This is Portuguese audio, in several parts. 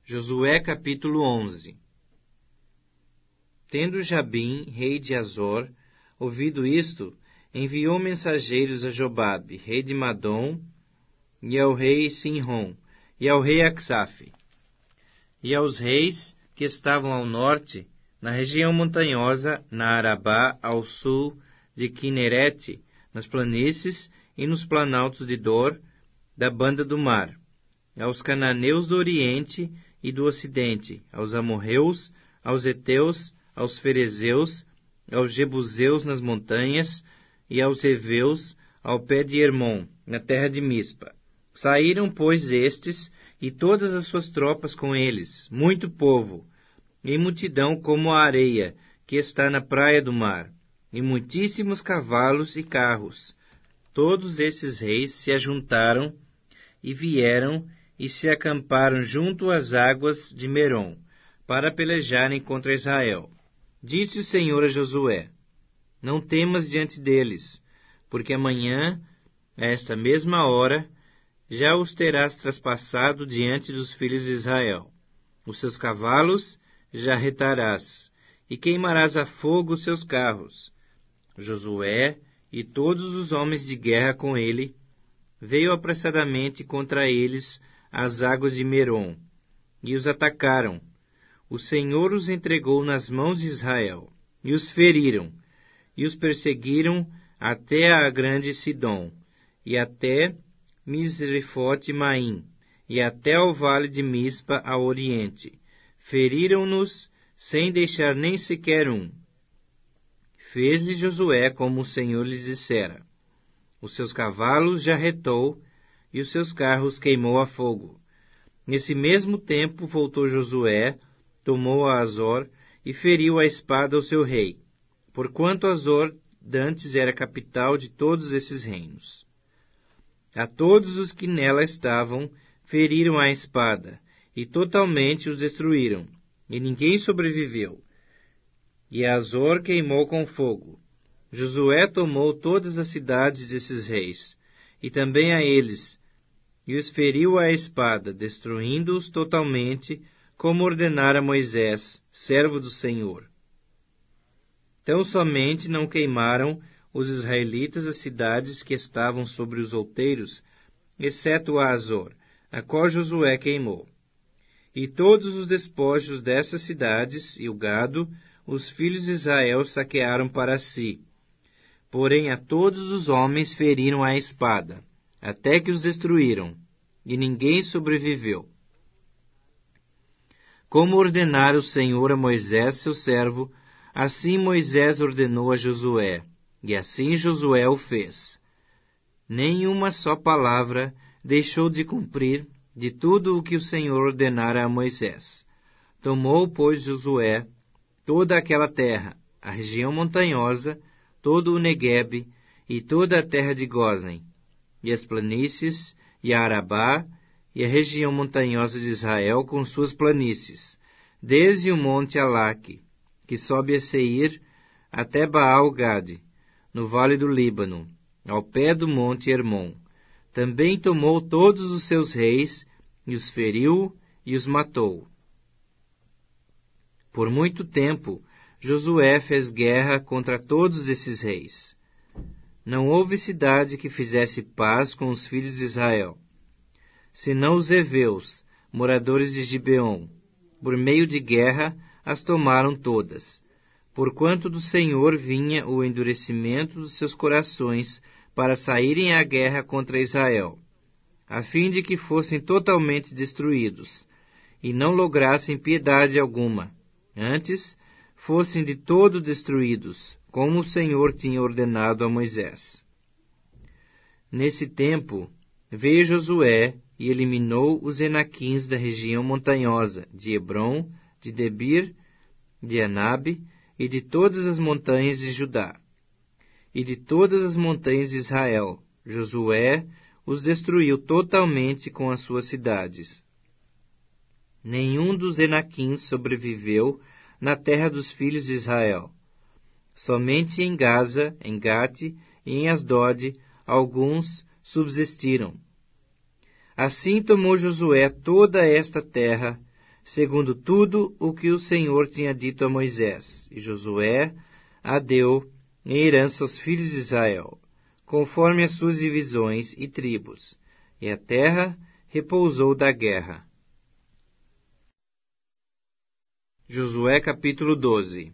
Josué capítulo 11. Tendo Jabim, rei de Azor, ouvido isto, enviou mensageiros a Jobabe, rei de Madom, e ao rei Sinrom, e ao rei Acsaf, e aos reis que estavam ao norte, na região montanhosa, na Arabá, ao sul de Quinerete, nas planícies e nos planaltos de Dor, da banda do mar, aos cananeus do oriente e do ocidente, aos amorreus, aos heteus, aos ferezeus, aos jebuseus nas montanhas, e aos heveus ao pé de Hermon, na terra de Mispa. Saíram, pois, estes e todas as suas tropas com eles, muito povo, em multidão como a areia que está na praia do mar, e muitíssimos cavalos e carros. Todos esses reis se ajuntaram e vieram e se acamparam junto às águas de Merom, para pelejarem contra Israel. Disse o Senhor a Josué: Não temas diante deles, porque amanhã, a esta mesma hora, já os terás traspassado diante dos filhos de Israel. Os seus cavalos já retarás, e queimarás a fogo os seus carros. Josué e todos os homens de guerra com ele veio apressadamente contra eles às águas de Merom, e os atacaram. O Senhor os entregou nas mãos de Israel, e os feriram, e os perseguiram até a grande Sidom, e até Misrefote-Maim, e até ao vale de Mispa ao oriente. Feriram-nos sem deixar nem sequer um. Fez-lhe Josué como o Senhor lhes dissera. Os seus cavalos já retou, e os seus carros queimou a fogo. Nesse mesmo tempo voltou Josué, tomou a Azor e feriu a espada ao seu rei, porquanto Azor dantes era capital de todos esses reinos. A todos os que nela estavam feriram a espada, e totalmente os destruíram, e ninguém sobreviveu. E Azor queimou com fogo. Josué tomou todas as cidades desses reis, e também a eles, e os feriu à espada, destruindo-os totalmente, como ordenara Moisés, servo do Senhor. Tão somente não queimaram os israelitas as cidades que estavam sobre os outeiros, exceto a Azor, a qual Josué queimou. E todos os despojos dessas cidades e o gado, os filhos de Israel saquearam para si. Porém a todos os homens feriram à espada, até que os destruíram, e ninguém sobreviveu. Como ordenara o Senhor a Moisés, seu servo, assim Moisés ordenou a Josué, e assim Josué o fez. Nem uma só palavra deixou de cumprir de tudo o que o Senhor ordenara a Moisés. Tomou, pois, Josué toda aquela terra, a região montanhosa, todo o Neguebe e toda a terra de Gósen, e as planícies, e a Arabá, e a região montanhosa de Israel com suas planícies, desde o monte Alaque, que sobe a Seir, até Baal-Gade, no vale do Líbano, ao pé do monte Hermon. Também tomou todos os seus reis, e os feriu e os matou. Por muito tempo, Josué fez guerra contra todos esses reis. Não houve cidade que fizesse paz com os filhos de Israel, senão os heveus, moradores de Gibeon. Por meio de guerra, as tomaram todas, porquanto do Senhor vinha o endurecimento dos seus corações para saírem à guerra contra Israel, a fim de que fossem totalmente destruídos, e não lograssem piedade alguma. Antes, fossem de todo destruídos, como o Senhor tinha ordenado a Moisés. Nesse tempo, veio Josué e eliminou os Enaquins da região montanhosa, de Hebron, de Debir, de Anabe e de todas as montanhas de Judá. E de todas as montanhas de Israel, Josué os destruiu totalmente com as suas cidades. Nenhum dos Enaquins sobreviveu na terra dos filhos de Israel. Somente em Gaza, em Gate e em Asdod, alguns subsistiram. Assim tomou Josué toda esta terra, segundo tudo o que o Senhor tinha dito a Moisés. E Josué a deu em herança aos filhos de Israel, conforme as suas divisões e tribos, e a terra repousou da guerra. Josué capítulo 12.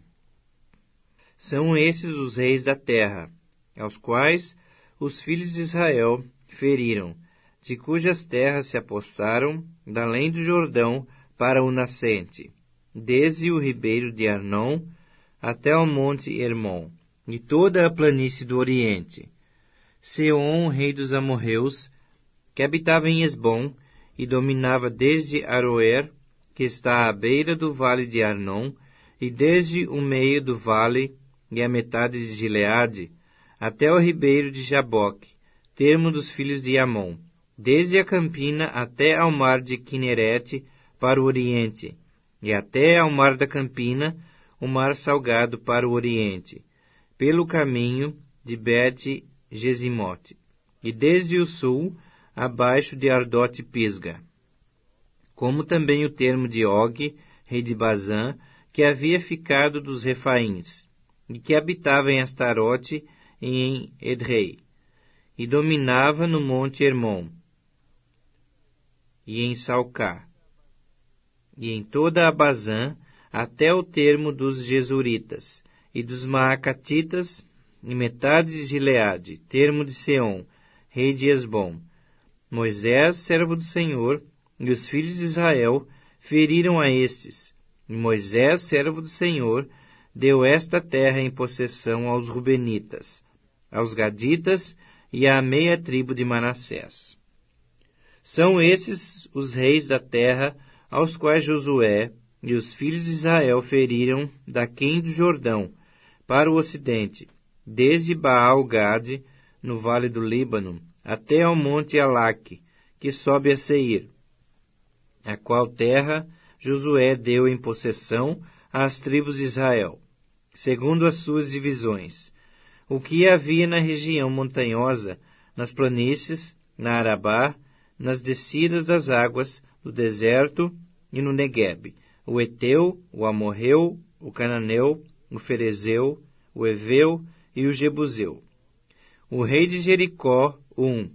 São esses os reis da terra, aos quais os filhos de Israel feriram, de cujas terras se apossaram, da além do Jordão para o nascente, desde o ribeiro de Arnon até ao monte Hermon, e toda a planície do Oriente. Seom, rei dos amorreus, que habitava em Esbom, e dominava desde Aroer, que está à beira do vale de Arnon, e desde o meio do vale e a metade de Gileade, até o ribeiro de Jaboque, termo dos filhos de Amon, desde a campina até ao mar de Quinerete para o oriente, e até ao mar da campina, o mar salgado para o oriente, pelo caminho de Bet-Gesimote, e desde o sul, abaixo de Ardote-Pisga, como também o termo de Og, rei de Bazã, que havia ficado dos Refaíns, e que habitava em Astarote e em Edrei, e dominava no monte Hermon, e em Salcá, e em toda a Bazã, até o termo dos Jesuritas, e dos Maacatitas, e metade de Gileade, termo de Seom, rei de Esbom. Moisés, servo do Senhor, e os filhos de Israel feriram a estes. E Moisés, servo do Senhor, deu esta terra em possessão aos Rubenitas, aos Gaditas e à meia tribo de Manassés. São esses os reis da terra aos quais Josué e os filhos de Israel feriram daquém do Jordão, para o ocidente, desde Baal-Gade, no vale do Líbano, até ao monte Alaque, que sobe a Seir, a qual terra Josué deu em possessão às tribos de Israel, segundo as suas divisões, o que havia na região montanhosa, nas planícies, na Arabá, nas descidas das águas, do deserto e no Neguebe, o Eteu, o Amorreu, o Cananeu, o Ferezeu, o Eveu e o Jebuseu. O rei de Jericó, um.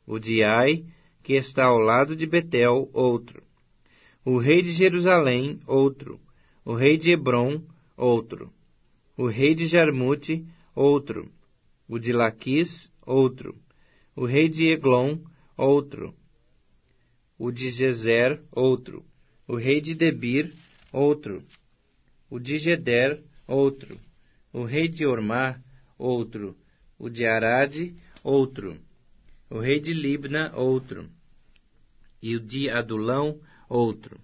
O de Ai, que está ao lado de Betel, outro. O rei de Jerusalém, outro. O rei de Hebron, outro. O rei de Jarmute, outro. O de Laquis, outro. O rei de Eglon, outro. O de Gezer, outro. O rei de Debir, outro. O de Geder, outro. O rei de Ormá, outro. O de Arade, outro. O rei de Libna, outro. E o de Adulão, outro.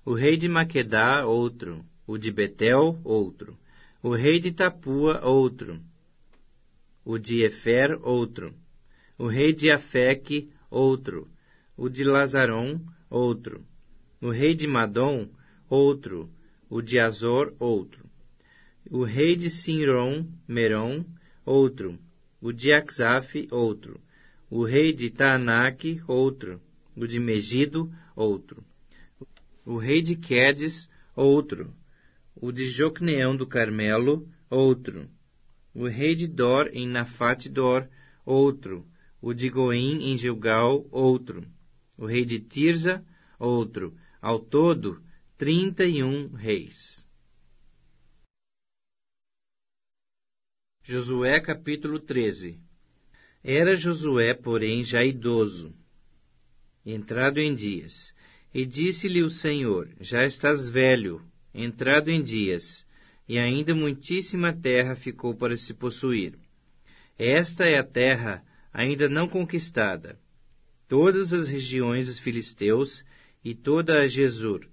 O rei de Maquedá, outro. O de Betel, outro. O rei de Tapua, outro. O de Efer, outro. O rei de Afeque, outro. O de Lazaron, outro. O rei de Madom, outro. O de Azor, outro. O rei de Sinron, Merom, outro. O de Axaf, outro. O rei de Taanaque, outro. O de Megido, outro. O rei de Quedes, outro. O de Jocneão do Carmelo, outro. O rei de Dor em Nafate-Dor, outro. O de Goim em Gilgal, outro. O rei de Tirza, outro. Ao todo, 31 reis. Josué capítulo 13. Era Josué, porém, já idoso, entrado em dias, e disse-lhe o Senhor: já estás velho, entrado em dias, e ainda muitíssima terra ficou para se possuir. Esta é a terra ainda não conquistada, todas as regiões dos filisteus e toda a Gesur,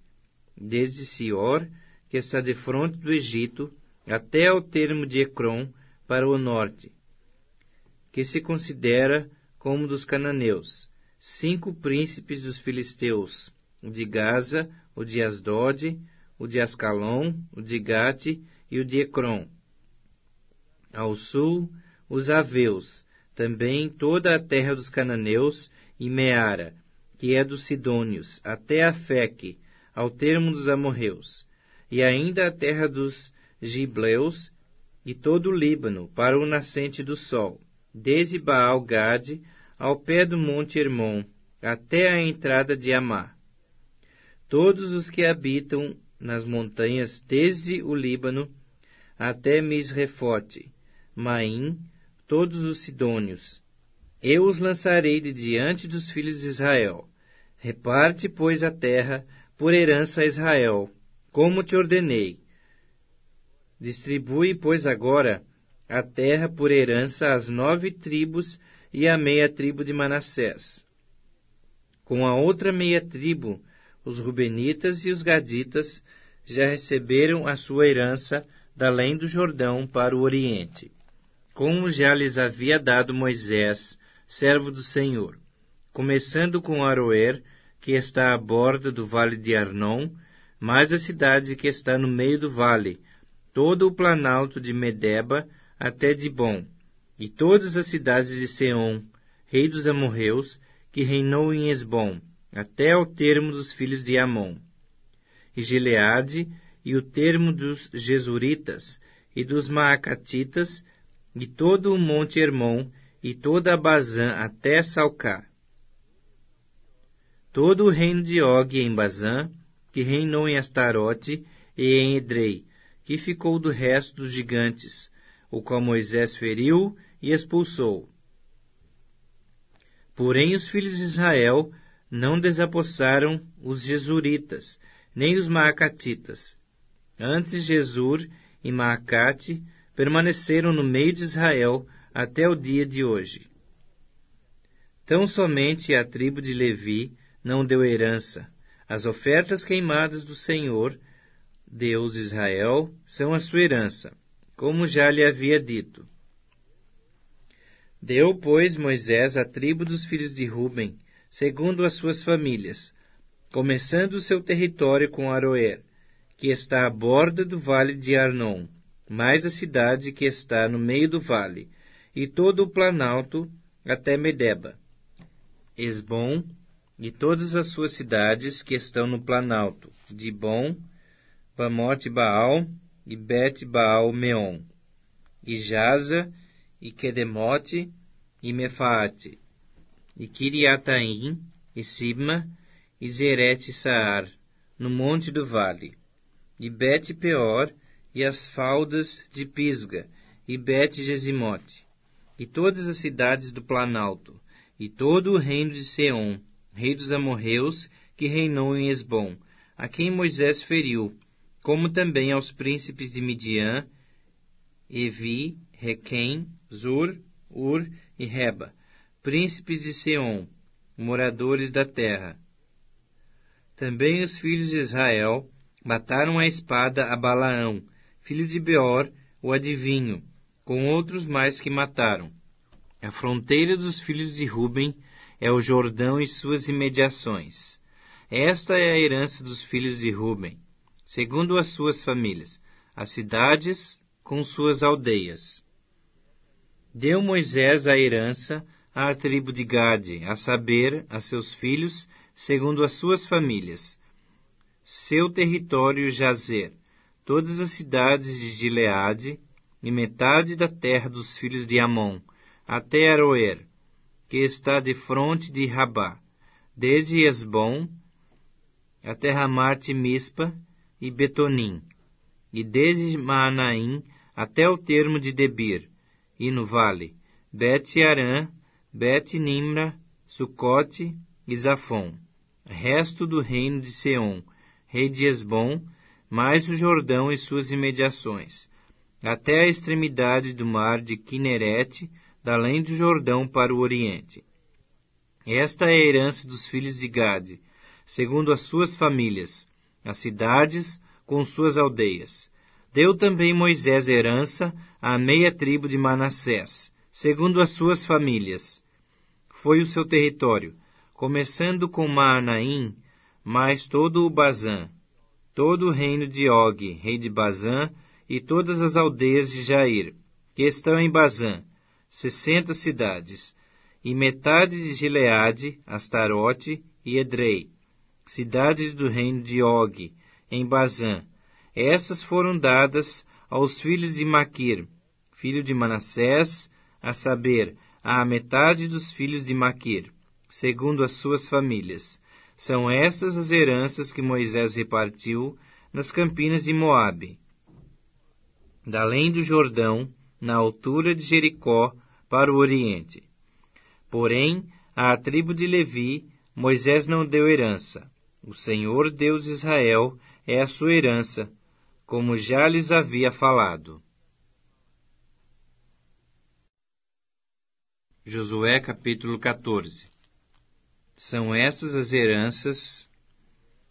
desde Sior, que está defronte do Egito, até ao termo de Ecrom, para o norte, que se considera como dos cananeus, 5 príncipes dos filisteus, o de Gaza, o de Asdod, o de Ascalon, o de Gate e o de Ecrom. Ao sul, os Aveus, também toda a terra dos cananeus, e Meara, que é dos Sidônios, até Afeque, ao termo dos amorreus, e ainda a terra dos gibleus, e todo o Líbano, para o nascente do sol, desde Baal-Gade ao pé do monte Hermon, até a entrada de Amá. Todos os que habitam nas montanhas, desde o Líbano até Misrefote, Maim, todos os sidônios. Eu os lançarei de diante dos filhos de Israel. Reparte, pois, a terra por herança a Israel, como te ordenei. Distribui, pois, agora a terra por herança às 9 tribos e à meia tribo de Manassés. Com a outra meia tribo, os Rubenitas e os Gaditas já receberam a sua herança da além do Jordão para o Oriente, como já lhes havia dado Moisés, servo do Senhor, começando com Aroer, que está à borda do vale de Arnon, mais a cidade que está no meio do vale, todo o planalto de Medeba até Dibom, e todas as cidades de Seom, rei dos amorreus, que reinou em Esbom, até ao termo dos filhos de Amon, e Gileade, e o termo dos Jesuritas, e dos Maacatitas, e todo o monte Hermon, e toda a Bazã até Salcá. Todo o reino de Og em Bazã, que reinou em Astarote e em Edrei, que ficou do resto dos gigantes, o qual Moisés feriu e expulsou. Porém os filhos de Israel não desapossaram os Jesuritas, nem os Maacatitas. Antes Jesur e Maacate permaneceram no meio de Israel até o dia de hoje. Tão somente a tribo de Levi não deu herança. As ofertas queimadas do Senhor, Deus de Israel, são a sua herança, como já lhe havia dito. Deu, pois, Moisés a tribo dos filhos de Ruben, segundo as suas famílias, começando o seu território com Aroer, que está à borda do vale de Arnon, mais a cidade que está no meio do vale, e todo o planalto até Medeba, Esbom, e todas as suas cidades que estão no planalto, Dibom, Bamote Baal e Bet Baal Meon, e Jaza, e Quedemote, e Mefaate, e Kiriataim, e Sibma, e Zerete Saar, no monte do vale, e Bet Peor, e as faldas de Pisga, e Bet Gesimote, e todas as cidades do planalto, e todo o reino de Seom, rei dos amorreus, que reinou em Esbom, a quem Moisés feriu, como também aos príncipes de Midian, Evi, Requem, Zur, Ur e Reba, príncipes de Seom, moradores da terra. Também os filhos de Israel mataram a espada a Balaão, filho de Beor, o adivinho, com outros mais que mataram. A fronteira dos filhos de Ruben é o Jordão e suas imediações. Esta é a herança dos filhos de Ruben, segundo as suas famílias, as cidades com suas aldeias. Deu Moisés a herança à tribo de Gade, a saber, a seus filhos, segundo as suas famílias. Seu território Jazer, todas as cidades de Gileade, e metade da terra dos filhos de Amon, até Aroer, que está de fronte de Rabá, desde Esbom até Ramate Mispa e Betonim, e desde Maanaim até o termo de Debir, e no vale, Bet-Arã, Bet-Nimra, Sucote e Zafon, resto do reino de Seom, rei de Esbom, mais o Jordão e suas imediações, até a extremidade do mar de Quinerete, da além do Jordão para o oriente. Esta é a herança dos filhos de Gade, segundo as suas famílias, as cidades com suas aldeias. Deu também Moisés herança à meia tribo de Manassés, segundo as suas famílias. Foi o seu território, começando com Maanaim, mais todo o Bazã, todo o reino de Og, rei de Bazã, e todas as aldeias de Jair, que estão em Bazã, 60 cidades, e metade de Gileade, Astarote e Edrei, cidades do reino de Og, em Bazã. Essas foram dadas aos filhos de Maquir, filho de Manassés, a saber, à metade dos filhos de Maquir, segundo as suas famílias. São essas as heranças que Moisés repartiu nas campinas de Moabe, da além do Jordão, na altura de Jericó, para o oriente. Porém, à tribo de Levi, Moisés não deu herança. O Senhor Deus de Israel é a sua herança, como já lhes havia falado. Josué capítulo 14. São essas as heranças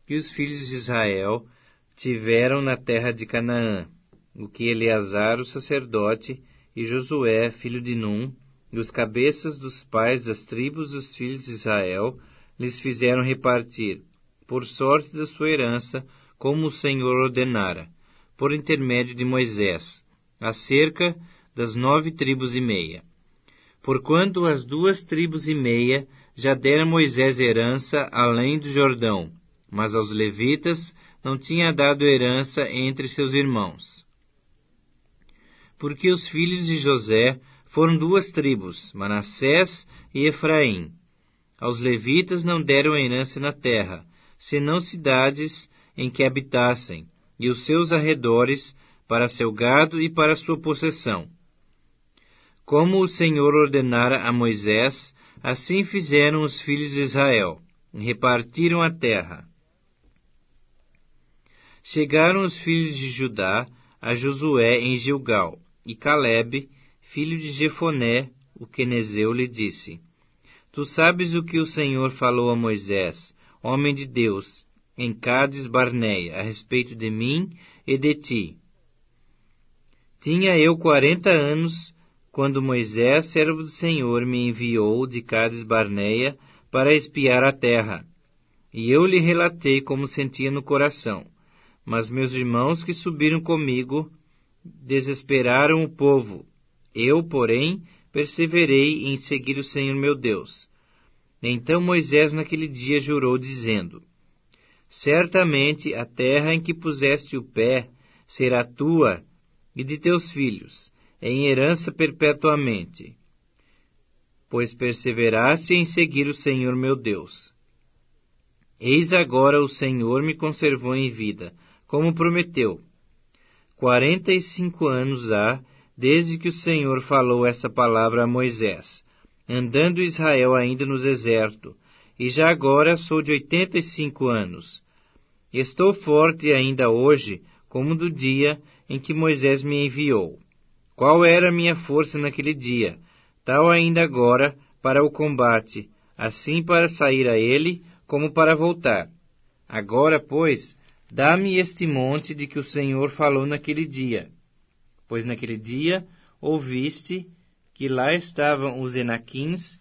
que os filhos de Israel tiveram na terra de Canaã, o que Eleazar, o sacerdote, e Josué, filho de Num, os cabeças dos pais das tribos dos filhos de Israel, lhes fizeram repartir, por sorte da sua herança, como o Senhor ordenara, por intermédio de Moisés, acerca das 9 tribos e meia. Porquanto as 2 tribos e meia já dera Moisés herança além do Jordão, mas aos levitas não tinha dado herança entre seus irmãos. Porque os filhos de José foram 2 tribos, Manassés e Efraim. Aos levitas não deram herança na terra, senão cidades em que habitassem, e os seus arredores, para seu gado e para sua possessão. Como o Senhor ordenara a Moisés, assim fizeram os filhos de Israel, e repartiram a terra. Chegaram os filhos de Judá a Josué em Gilgal, e Calebe, filho de Jefoné, o quenezeu, lhe disse: Tu sabes o que o Senhor falou a Moisés, homem de Deus, em Cádiz Barneia, a respeito de mim e de ti. Tinha eu 40 anos, quando Moisés, servo do Senhor, me enviou de Cádiz Barneia para espiar a terra. E eu lhe relatei como sentia no coração. Mas meus irmãos que subiram comigo desesperaram o povo. Eu, porém, perseverei em seguir o Senhor meu Deus. Então Moisés naquele dia jurou, dizendo: Certamente a terra em que puseste o pé será tua e de teus filhos, em herança perpetuamente, pois perseveraste em seguir o Senhor meu Deus. Eis agora o Senhor me conservou em vida, como prometeu. 45 anos há desde que o Senhor falou essa palavra a Moisés, andando Israel ainda no deserto, e já agora sou de 85 anos. Estou forte ainda hoje, como do dia em que Moisés me enviou. Qual era a minha força naquele dia, tal ainda agora para o combate, assim para sair a ele, como para voltar. Agora, pois, dá-me este monte de que o Senhor falou naquele dia. Pois naquele dia ouviste que lá estavam os Enaquins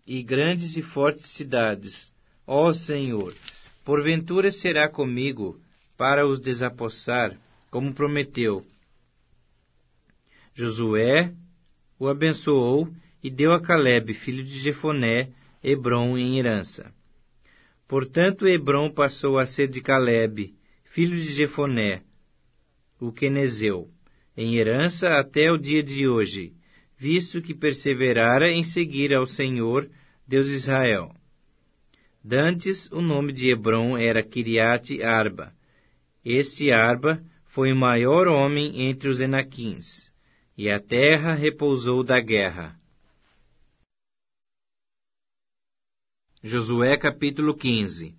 e grandes e fortes cidades. Ó Senhor, porventura será comigo para os desapossar, como prometeu. Josué o abençoou e deu a Calebe, filho de Jefoné, Hebrom em herança. Portanto, Hebrom passou a ser de Calebe, filho de Jefoné, o quenezeu, em herança até o dia de hoje, visto que perseverara em seguir ao Senhor, Deus de Israel. Dantes, o nome de Hebrom era Quiriate Arba. Este Arba foi o maior homem entre os Enaquins, e a terra repousou da guerra. Josué capítulo 15.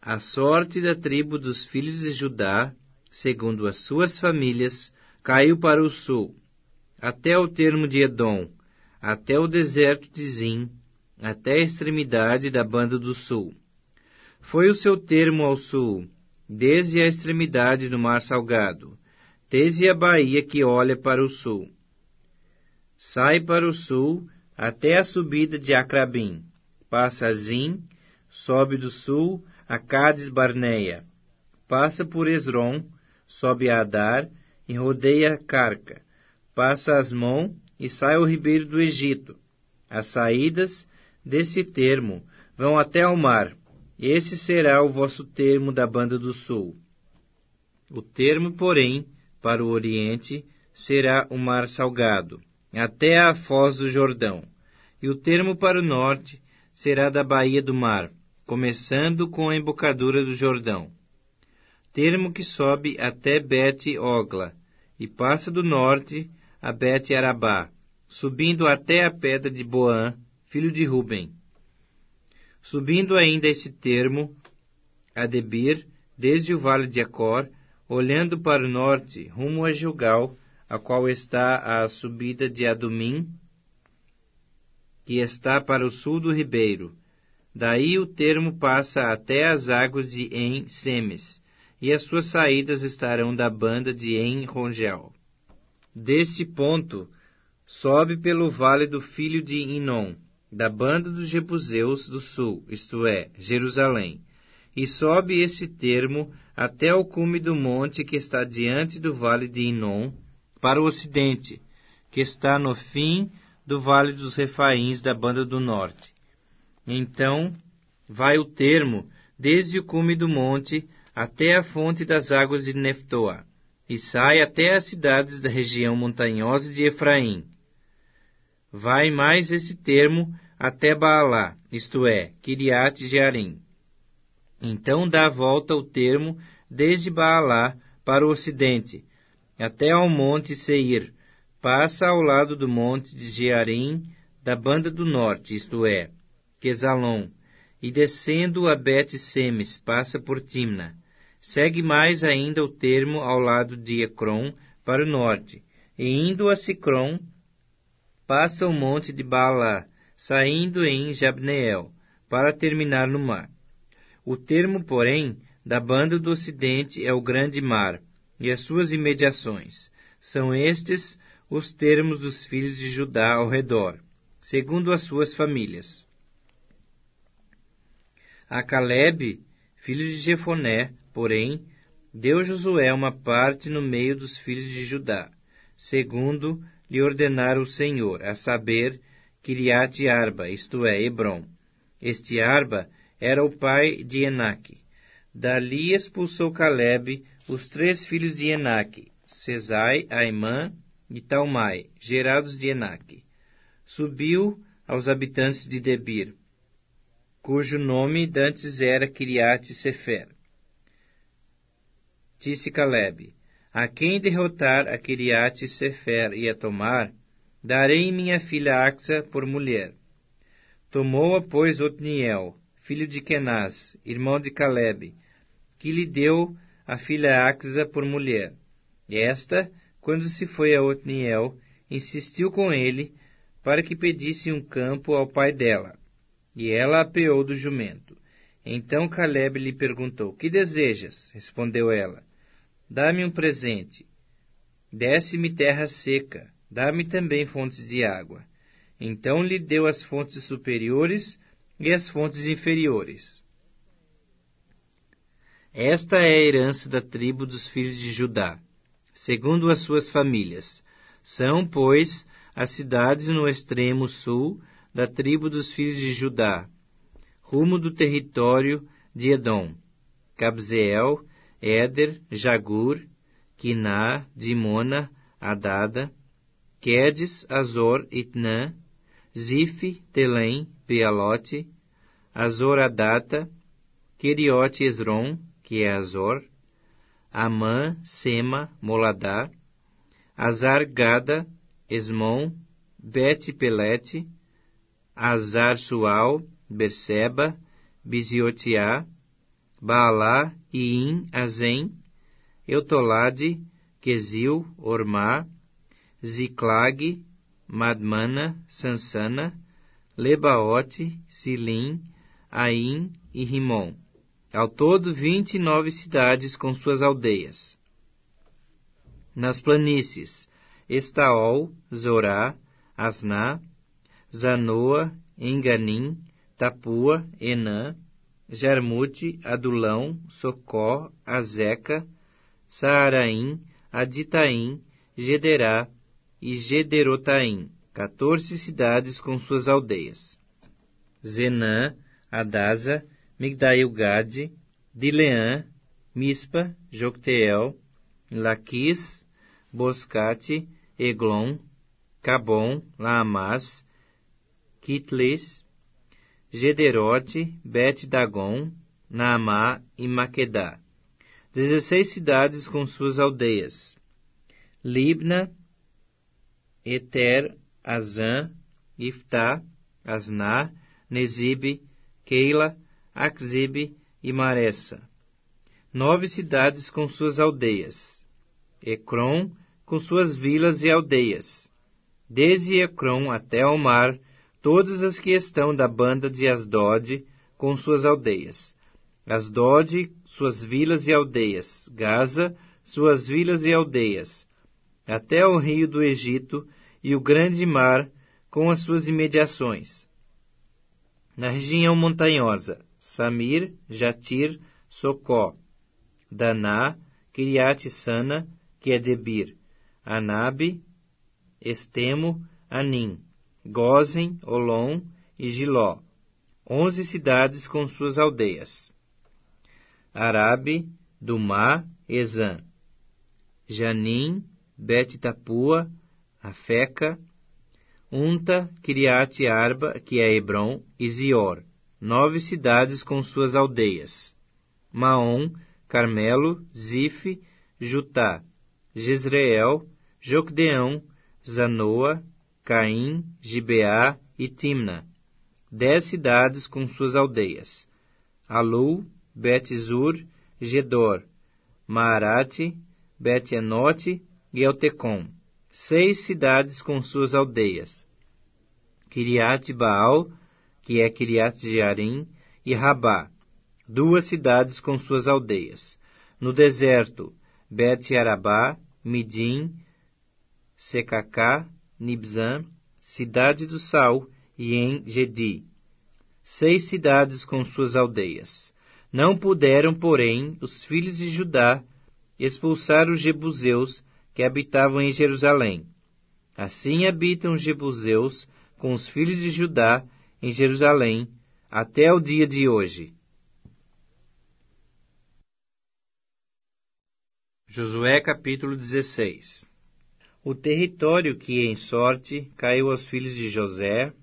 A sorte da tribo dos filhos de Judá, segundo as suas famílias, caiu para o sul, até o termo de Edom, até o deserto de Zim, até a extremidade da banda do sul. Foi o seu termo ao sul, desde a extremidade do mar salgado, desde a baía que olha para o sul. Sai para o sul até a subida de Acrabim, passa a Zim, sobe do sul a Cádiz Barneia, passa por Esrom, sobe a Adar e rodeia Carca, passa a Asmon e sai ao ribeiro do Egito. As saídas desse termo vão até ao mar, Esse será o vosso termo da banda do sul. O termo, porém, para o oriente, será o mar salgado, até a foz do Jordão. E o termo para o norte será da baía do mar, começando com a embocadura do Jordão. Termo que sobe até Bet-Ogla, e passa do norte a Bet-Arabá, subindo até a pedra de Boã, filho de Ruben. Subindo ainda esse termo, a Debir, desde o vale de Acor, olhando para o norte, rumo a Gilgal, a qual está a subida de Adumim, que está para o sul do ribeiro. Daí o termo passa até as águas de En-Semes, e as suas saídas estarão da banda de En-Rogel. Desse ponto, sobe pelo vale do filho de Inom, da banda dos Jebuseus do sul, isto é, Jerusalém, e sobe esse termo até o cume do monte que está diante do vale de Inom, para o ocidente, que está no fim do vale dos Refaíns da banda do norte. Então vai o termo desde o cume do monte até a fonte das águas de Neftoa, e sai até as cidades da região montanhosa de Efraim. Vai mais esse termo até Baalá, isto é, Kiriat-Jearim. Então dá a volta o termo desde Baalá para o ocidente, até ao monte Seir, passa ao lado do monte de Jearim, da banda do norte, isto é, Quesalon, e descendo a Bet-Semes, passa por Timna. Segue mais ainda o termo ao lado de Ecrom, para o norte, e indo a Sicrom, passa o monte de Baalá, saindo em Jabneel, para terminar no mar. O termo, porém, da banda do ocidente é o grande mar, e as suas imediações. São estes os termos dos filhos de Judá ao redor, segundo as suas famílias. A Calebe, filho de Jefoné, porém, deu Josué uma parte no meio dos filhos de Judá, segundo lhe ordenara o Senhor, a saber, Kiriat-Arba, isto é, Hebrom. Este Arba era o pai de Enaque. Dali expulsou Calebe os 3 filhos de Enaque, Sesai, Aimã e Talmai, gerados de Enaque. Subiu aos habitantes de Debir, cujo nome dantes era Kiriat-Sefer. Disse Calebe: a quem derrotar a Kiriat-Sefer e a tomar, darei minha filha Axa por mulher. Tomou-a, pois, Otniel, filho de Kenaz, irmão de Calebe, que lhe deu a filha Axa por mulher. Esta, quando se foi a Otniel, insistiu com ele para que pedisse um campo ao pai dela, e ela apeou do jumento. Então Calebe lhe perguntou: que desejas? Respondeu ela: dá-me um presente. Desce-me terra seca, dá-me também fontes de água. Então lhe deu as fontes superiores e as fontes inferiores. Esta é a herança da tribo dos filhos de Judá, segundo as suas famílias. São, pois, as cidades no extremo sul da tribo dos filhos de Judá, rumo do território de Edom: Cabzeel, Éder, Jagur, Quiná, Dimona, Adada, Quedes, Azor, Itnã, Zife, Telém, Bealote, Azor-Adata, Queriote Esrom, que é Azor, Amã, Sema, Moladá, Azar-Gada, Esmon, Bet-Pelete, Azar-Sual, Berseba, Biziotiá, Baalá, Iim, Azem, Eutolade, Quesil, Ormá, Ziclag, Madmana, Sansana, Lebaote, Silim, Aim e Rimon. Ao todo 29 cidades com suas aldeias. Nas planícies, Estaol, Zorá, Asná, Zanoa, Enganim, Tapua, Enã, Jarmute, Adulão, Socó, Azeca, Saaraim, Aditaim, Gederá e Gederotaim, 14 cidades com suas aldeias. Zenã, Adasa, Migdal-Gade, Dileã, Mispa, Jocteel, Laquis, Boscate, Eglon, Cabom, Laamás, Quitlis, Gederote, Bet-Dagon, Naamá e Maquedá. 16 cidades com suas aldeias. Libna, Eter, Azã, Iftá, Asná, Nezibe, Keila, Axibe e Maressa. 9 cidades com suas aldeias. Ecrom, com suas vilas e aldeias. Desde Ecrom até ao mar, todas as que estão da banda de Asdod, com suas aldeias. Asdod, suas vilas e aldeias. Gaza, suas vilas e aldeias. Até o rio do Egito e o grande mar, com as suas imediações. Na região montanhosa, Samir, Jatir, Socó, Daná, Kiriat-Sana, que é Debir, Anabe, Estemo, Anim, Gozen, Olom e Giló. 11 cidades com suas aldeias. Arabe, Dumá, Ezã, Janim, Bet-Tapua, Afeca, Unta, Kiriat-Arba, que é Hebron, e Zior. 9 cidades com suas aldeias. Maom, Carmelo, Zif, Jutá, Jezreel, Jocdeão, Zanoa, Caim, Gibeá e Timna. 10 cidades com suas aldeias. Alu, Bet-Zur, Gedor, Maarate, Bet-Enote e Eltecom. 6 cidades com suas aldeias. Kiriat-Baal, que é Kiriat-Jearim, e Rabá. 2 cidades com suas aldeias. No deserto, Bet-Arabá, Midim, Secacá, Nibzã, cidade do Sal, e En-Gedi. 6 cidades com suas aldeias. Não puderam, porém, os filhos de Judá expulsar os jebuseus que habitavam em Jerusalém. Assim habitam os jebuseus com os filhos de Judá em Jerusalém até o dia de hoje. Josué capítulo 16. O território que em sorte caiu aos filhos de José,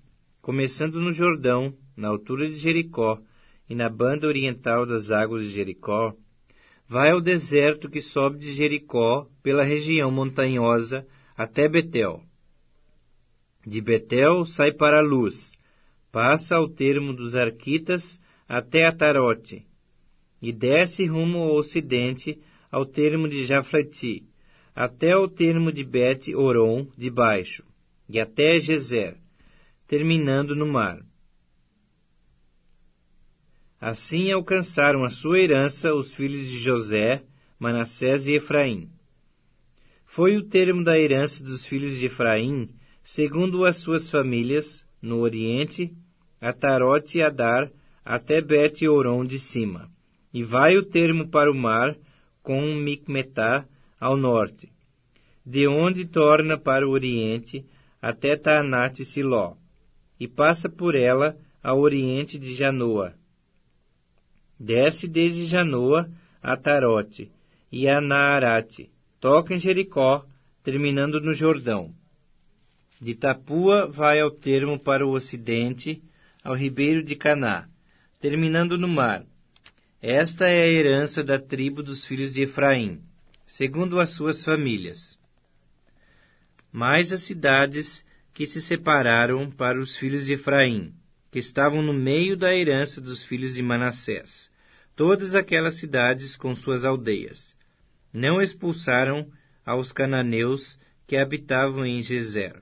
começando no Jordão, na altura de Jericó, e na banda oriental das águas de Jericó, vai ao deserto que sobe de Jericó pela região montanhosa até Betel. De Betel sai para Luz, passa ao termo dos Arquitas até Atarote, e desce rumo ao ocidente ao termo de Jafleti, até ao termo de Bet-Oron de baixo, e até Gezer, terminando no mar. Assim alcançaram a sua herança os filhos de José, Manassés e Efraim. Foi o termo da herança dos filhos de Efraim, segundo as suas famílias, no oriente, Atarote e Adar, até Bet-Oron de cima. E vai o termo para o mar, com Micmetá ao norte, de onde torna para o oriente, até Taanate e Siló, e passa por ela ao oriente de Janoa. Desce desde Janoa a Tarote e a Naarate, toca em Jericó, terminando no Jordão. De Tapua vai ao termo para o ocidente, ao ribeiro de Caná, terminando no mar. Esta é a herança da tribo dos filhos de Efraim, segundo as suas famílias. Mais as cidades que se separaram para os filhos de Efraim, que estavam no meio da herança dos filhos de Manassés, todas aquelas cidades com suas aldeias. Não expulsaram aos cananeus que habitavam em Gezer.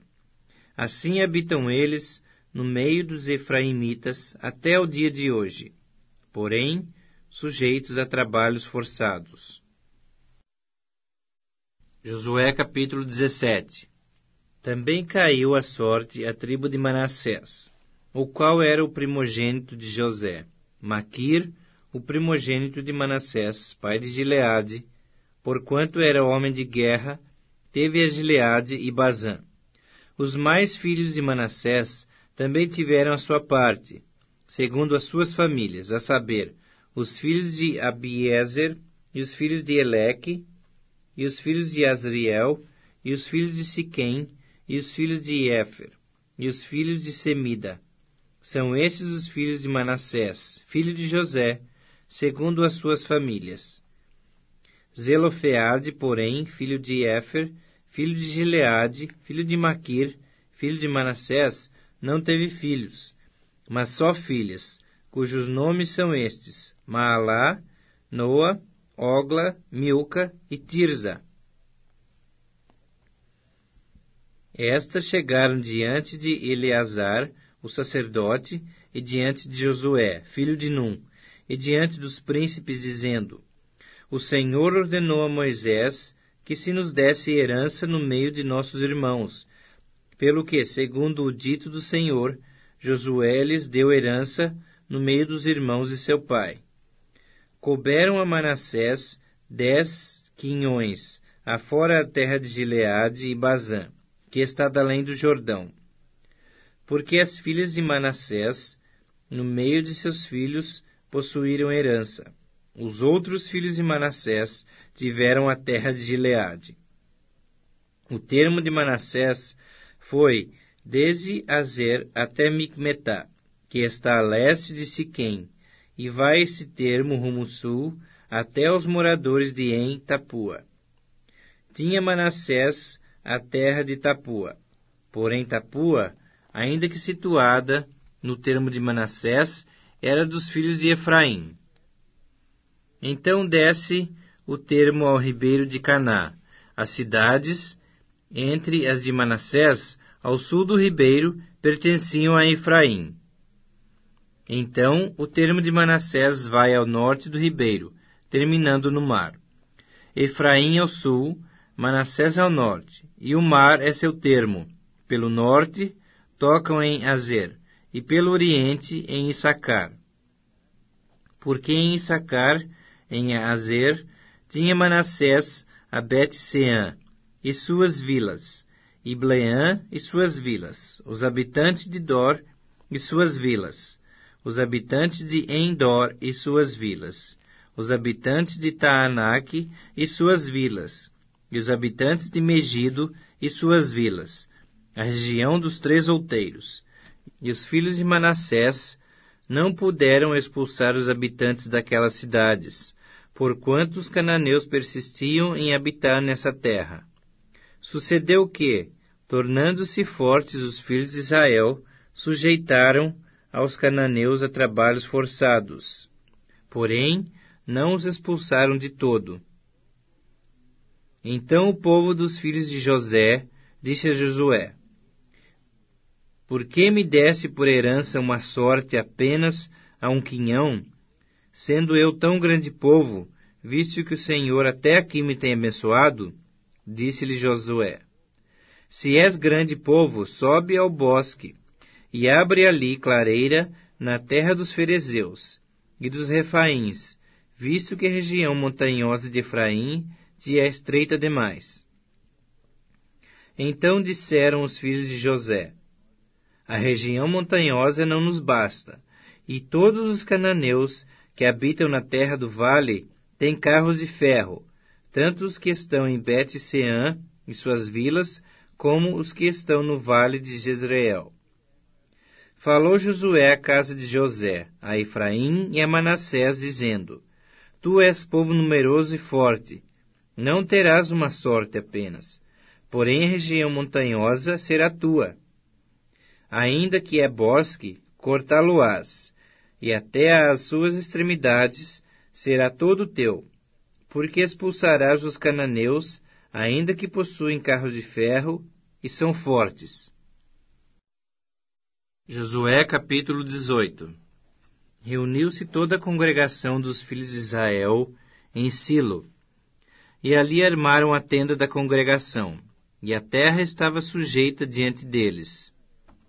Assim habitam eles no meio dos efraimitas até o dia de hoje, porém sujeitos a trabalhos forçados. Josué capítulo 17. Também caiu à sorte a tribo de Manassés, o qual era o primogênito de José. Maquir, o primogênito de Manassés, pai de Gileade, porquanto era homem de guerra, teve a Gileade e Bazã. Os mais filhos de Manassés também tiveram a sua parte, segundo as suas famílias, a saber, os filhos de Abiezer, e os filhos de Eleque, e os filhos de Asriel, e os filhos de Siquém, e os filhos de Éfer, e os filhos de Semida. São estes os filhos de Manassés, filho de José, segundo as suas famílias. Zelofeade, porém, filho de Éfer, filho de Gileade, filho de Maquir, filho de Manassés, não teve filhos, mas só filhas, cujos nomes são estes: Maalá, Noa, Ogla, Milca e Tirza. Estas chegaram diante de Eleazar, o sacerdote, e diante de Josué, filho de Num, e diante dos príncipes, dizendo: O Senhor ordenou a Moisés que se nos desse herança no meio de nossos irmãos, pelo que, segundo o dito do Senhor, Josué lhes deu herança no meio dos irmãos de seu pai. Couberam a Manassés 10 quinhões, afora a terra de Gileade e Bazã, que está além do Jordão. Porque as filhas de Manassés, no meio de seus filhos, possuíram herança. Os outros filhos de Manassés tiveram a terra de Gileade. O termo de Manassés foi desde Azer até Micmetá, que está a leste de Siquém, e vai esse termo rumo sul até os moradores de En-Tapua. Tinha Manassés a terra de Tapua, porém Tapua, ainda que situada no termo de Manassés, era dos filhos de Efraim. Então desce o termo ao ribeiro de Caná. As cidades, entre as de Manassés, ao sul do ribeiro, pertenciam a Efraim. Então o termo de Manassés vai ao norte do ribeiro, terminando no mar. Efraim ao sul, Manassés ao norte, e o mar é seu termo. Pelo norte, tocam em Azer, e pelo oriente, em Issacar. Porque em Issacar, em Azer, tinha Manassés a Bet-Seã e suas vilas, e Bleã e suas vilas, os habitantes de Dor e suas vilas, os habitantes de Endor e suas vilas, os habitantes de Taanaque e suas vilas, e os habitantes de Megido e suas vilas, a região dos 3 outeiros. E os filhos de Manassés não puderam expulsar os habitantes daquelas cidades, porquanto os cananeus persistiam em habitar nessa terra. Sucedeu que, tornando-se fortes os filhos de Israel, sujeitaram aos cananeus a trabalhos forçados. Porém, não os expulsaram de todo. Então o povo dos filhos de José disse a Josué: Por que me desse por herança uma sorte apenas a um quinhão, sendo eu tão grande povo, visto que o Senhor até aqui me tem abençoado? Disse-lhe Josué: Se és grande povo, sobe ao bosque, e abre ali clareira na terra dos ferezeus e dos refaíns, visto que a região montanhosa de Efraim te é estreita demais. Então disseram os filhos de José: A região montanhosa não nos basta, e todos os cananeus que habitam na terra do vale têm carros de ferro, tanto os que estão em Bet-Seã e suas vilas, como os que estão no vale de Jezreel. Falou Josué à casa de José, a Efraim e a Manassés, dizendo: Tu és povo numeroso e forte, não terás uma sorte apenas, porém a região montanhosa será tua. Ainda que é bosque, cortá-lo-ás, e até às suas extremidades será todo teu, porque expulsarás os cananeus, ainda que possuem carros de ferro e são fortes. Josué capítulo 18. Reuniu-se toda a congregação dos filhos de Israel em Silo, e ali armaram a tenda da congregação, e a terra estava sujeita diante deles.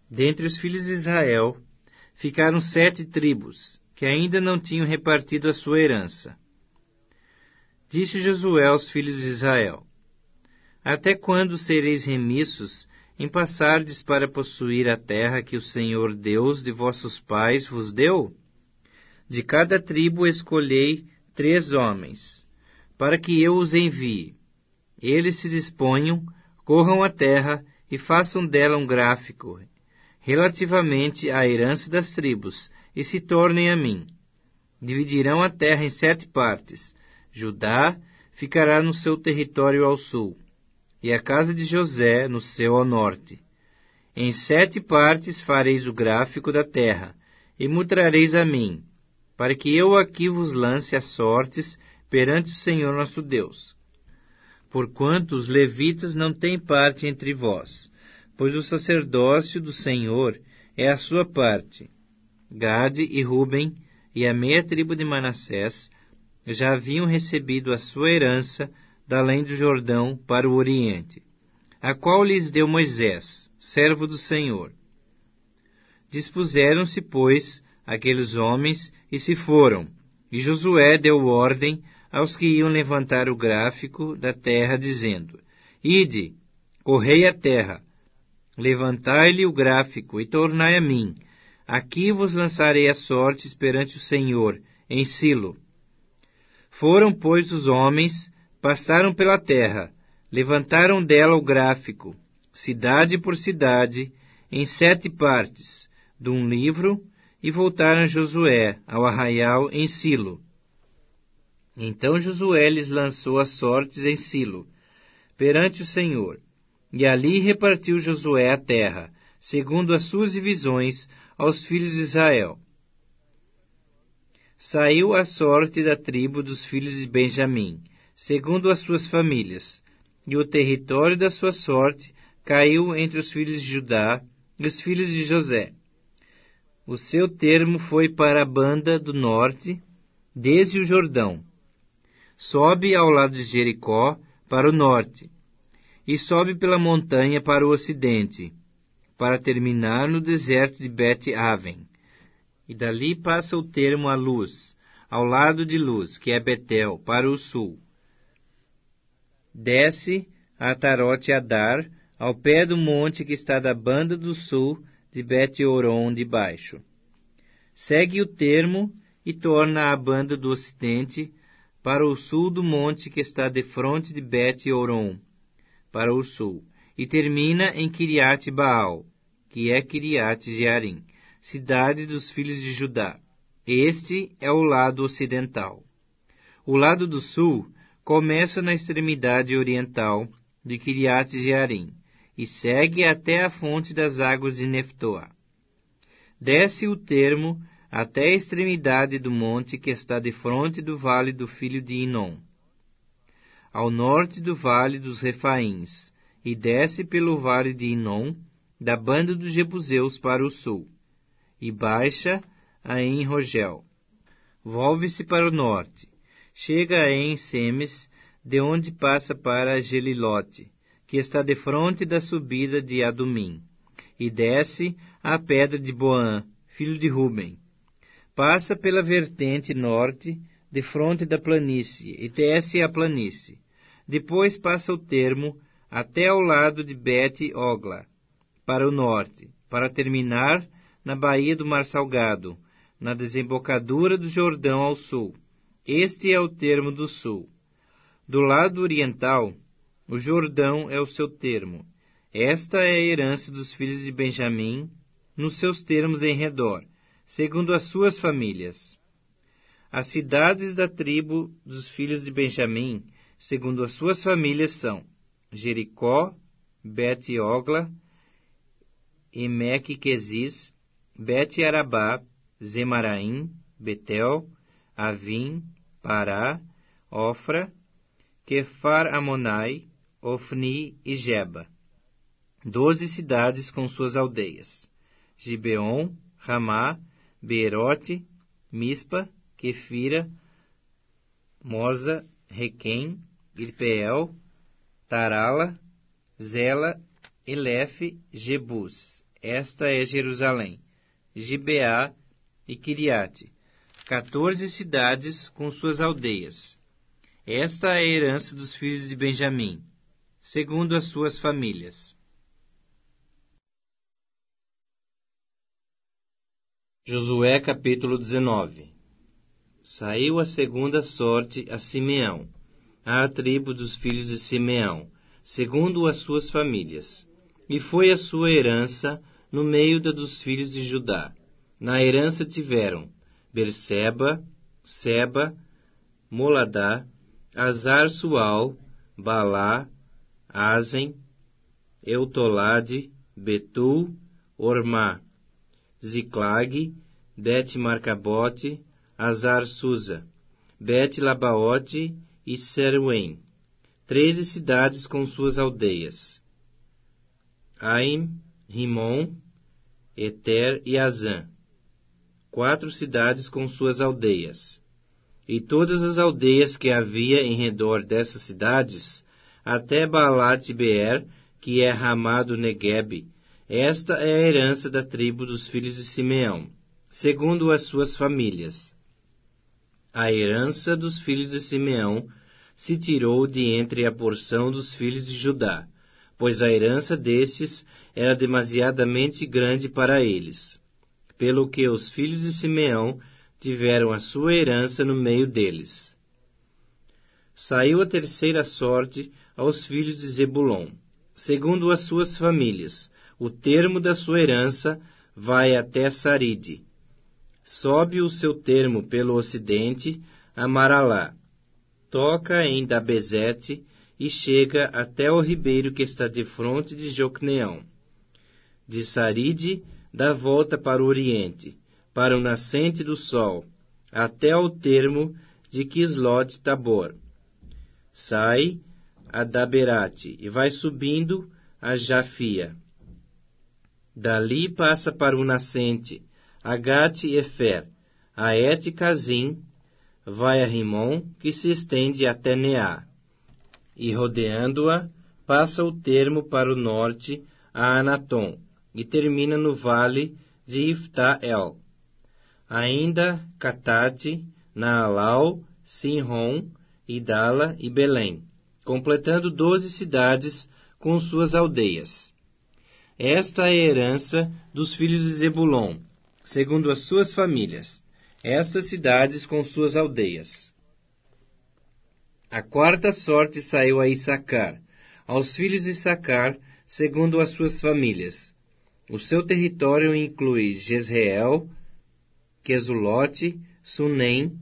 Dentre os filhos de Israel ficaram 7 tribos, que ainda não tinham repartido a sua herança. Disse Josué aos filhos de Israel: Até quando sereis remissos em passardes para possuir a terra que o Senhor Deus de vossos pais vos deu? De cada tribo escolhei 3 homens, para que eu os envie. Eles se disponham, corram a terra e façam dela um gráfico, relativamente à herança das tribos, e se tornem a mim. Dividirão a terra em 7 partes. Judá ficará no seu território ao sul, e a casa de José no seu ao norte. Em 7 partes fareis o gráfico da terra, e mudareis a mim, para que eu aqui vos lance as sortes perante o Senhor nosso Deus. Porquanto os levitas não têm parte entre vós, pois o sacerdócio do Senhor é a sua parte. Gade e Ruben e a meia tribo de Manassés já haviam recebido a sua herança da além do Jordão para o oriente, a qual lhes deu Moisés, servo do Senhor. Dispuseram-se, pois, aqueles homens e se foram, e Josué deu ordem aos que iam levantar o gráfico da terra, dizendo: Ide, correi a terra, levantai-lhe o gráfico e tornai a mim. Aqui vos lançarei as sortes perante o Senhor, em Silo. Foram, pois, os homens, passaram pela terra, levantaram dela o gráfico, cidade por cidade, em 7 partes, de um livro, e voltaram a Josué, ao arraial em Silo. Então Josué lhes lançou as sortes em Silo, perante o Senhor, e ali repartiu Josué a terra, segundo as suas divisões, aos filhos de Israel. Saiu a sorte da tribo dos filhos de Benjamim, segundo as suas famílias, e o território da sua sorte caiu entre os filhos de Judá e os filhos de José. O seu termo foi para a banda do norte, desde o Jordão. Sobe ao lado de Jericó, para o norte, e sobe pela montanha para o ocidente, para terminar no deserto de Bet-Aven. E dali passa o termo a Luz, ao lado de Luz, que é Betel, para o sul. Desce a Atarote-Adar, ao pé do monte que está da banda do sul de Bet-Oron de baixo. Segue o termo e torna a banda do ocidente para o sul do monte que está defronte de Bet-Oron, para o sul, e termina em Kiriat-Baal, que é Kiriat-Jearim, cidade dos filhos de Judá. Este é o lado ocidental. O lado do sul começa na extremidade oriental de Kiriat-Jearim e segue até a fonte das águas de Neftoa. Desce o termo até a extremidade do monte que está defronte do vale do filho de Inom, ao norte do vale dos Refaíns, e desce pelo vale de Inom, da banda dos Jebuseus para o sul, e baixa a En-Rogel. Volve-se para o norte, chega a En-Semes, de onde passa para Gelilote, que está defronte da subida de Adumim, e desce à pedra de Boã, filho de Ruben. Passa pela vertente norte, defronte da planície, e desce a planície. Depois passa o termo até ao lado de Bet-Ogla, para o norte, para terminar na baía do Mar Salgado, na desembocadura do Jordão ao sul. Este é o termo do sul. Do lado oriental, o Jordão é o seu termo. Esta é a herança dos filhos de Benjamim, nos seus termos em redor, segundo as suas famílias. As cidades da tribo dos filhos de Benjamim, segundo as suas famílias, são Jericó, Bet-Ogla, Emeque-Quezis, Bet-Arabá, Zemaraim, Betel, Avim, Pará, Ofra, Quefar-Amonai, Ofni e Geba. 12 cidades com suas aldeias: Gibeon, Ramá, Beerote, Mispa, Quefira, Moza, Requém, Irpeel, Tarala, Zela, Elefe, Jebus. Esta é Jerusalém, Gibeá e Quiriate, 14 cidades com suas aldeias. Esta é a herança dos filhos de Benjamim, segundo as suas famílias. Josué capítulo 19. Saiu a segunda sorte a Simeão, à tribo dos filhos de Simeão, segundo as suas famílias. E foi a sua herança no meio da dos filhos de Judá. Na herança tiveram Berseba, Seba, Moladá, Azar-Sual, Balá, Azen, Eutolade, Betul, Ormá, Ziclag, Bet-Marcabote, Azar-Susa, Bet-Labaote e Seruém, 13 cidades com suas aldeias. Aim, Rimon, Eter e Azã, 4 cidades com suas aldeias. E todas as aldeias que havia em redor dessas cidades, até Baalat-Beer, que é Ramá do Neguebe. Esta é a herança da tribo dos filhos de Simeão, segundo as suas famílias. A herança dos filhos de Simeão se tirou de entre a porção dos filhos de Judá, pois a herança destes era demasiadamente grande para eles, pelo que os filhos de Simeão tiveram a sua herança no meio deles. Saiu a terceira sorte aos filhos de Zebulon, segundo as suas famílias. O termo da sua herança vai até Saride. Sobe o seu termo pelo ocidente a Maralá. Toca em Dabezete e chega até o ribeiro que está defronte de Jocneão. De Saride dá volta para o oriente, para o nascente do sol, até ao termo de Quislot-Tabor. Sai a Daberate e vai subindo a Jafia. Dali passa para o nascente, a Gate-Efer, a Et-Cazim, vai a Rimon, que se estende até Neá. E rodeando-a, passa o termo para o norte, a Anatom, e termina no vale de Ifta-El. Ainda Catate, Naalau, Sinron, Idala e Belém, completando 12 cidades com suas aldeias. Esta é a herança dos filhos de Zebulon, segundo as suas famílias, estas cidades com suas aldeias. A quarta sorte saiu a Issacar, aos filhos de Issacar, segundo as suas famílias. O seu território inclui Jezreel, Quesulote, Sunem,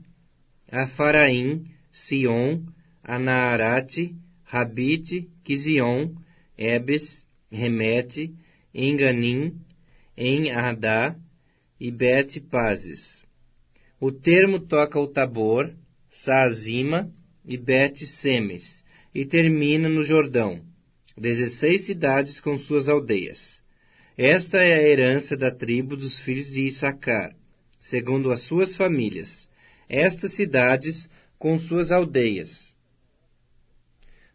Afaraim, Sion, Anaarate, Rabite, Quizion, Ebes, Remete, Enganim, En-Adá e Bet-Pazes. O termo toca o Tabor, Saazima e Bet-Semes, e termina no Jordão, 16 cidades com suas aldeias. Esta é a herança da tribo dos filhos de Issacar, segundo as suas famílias, estas cidades com suas aldeias.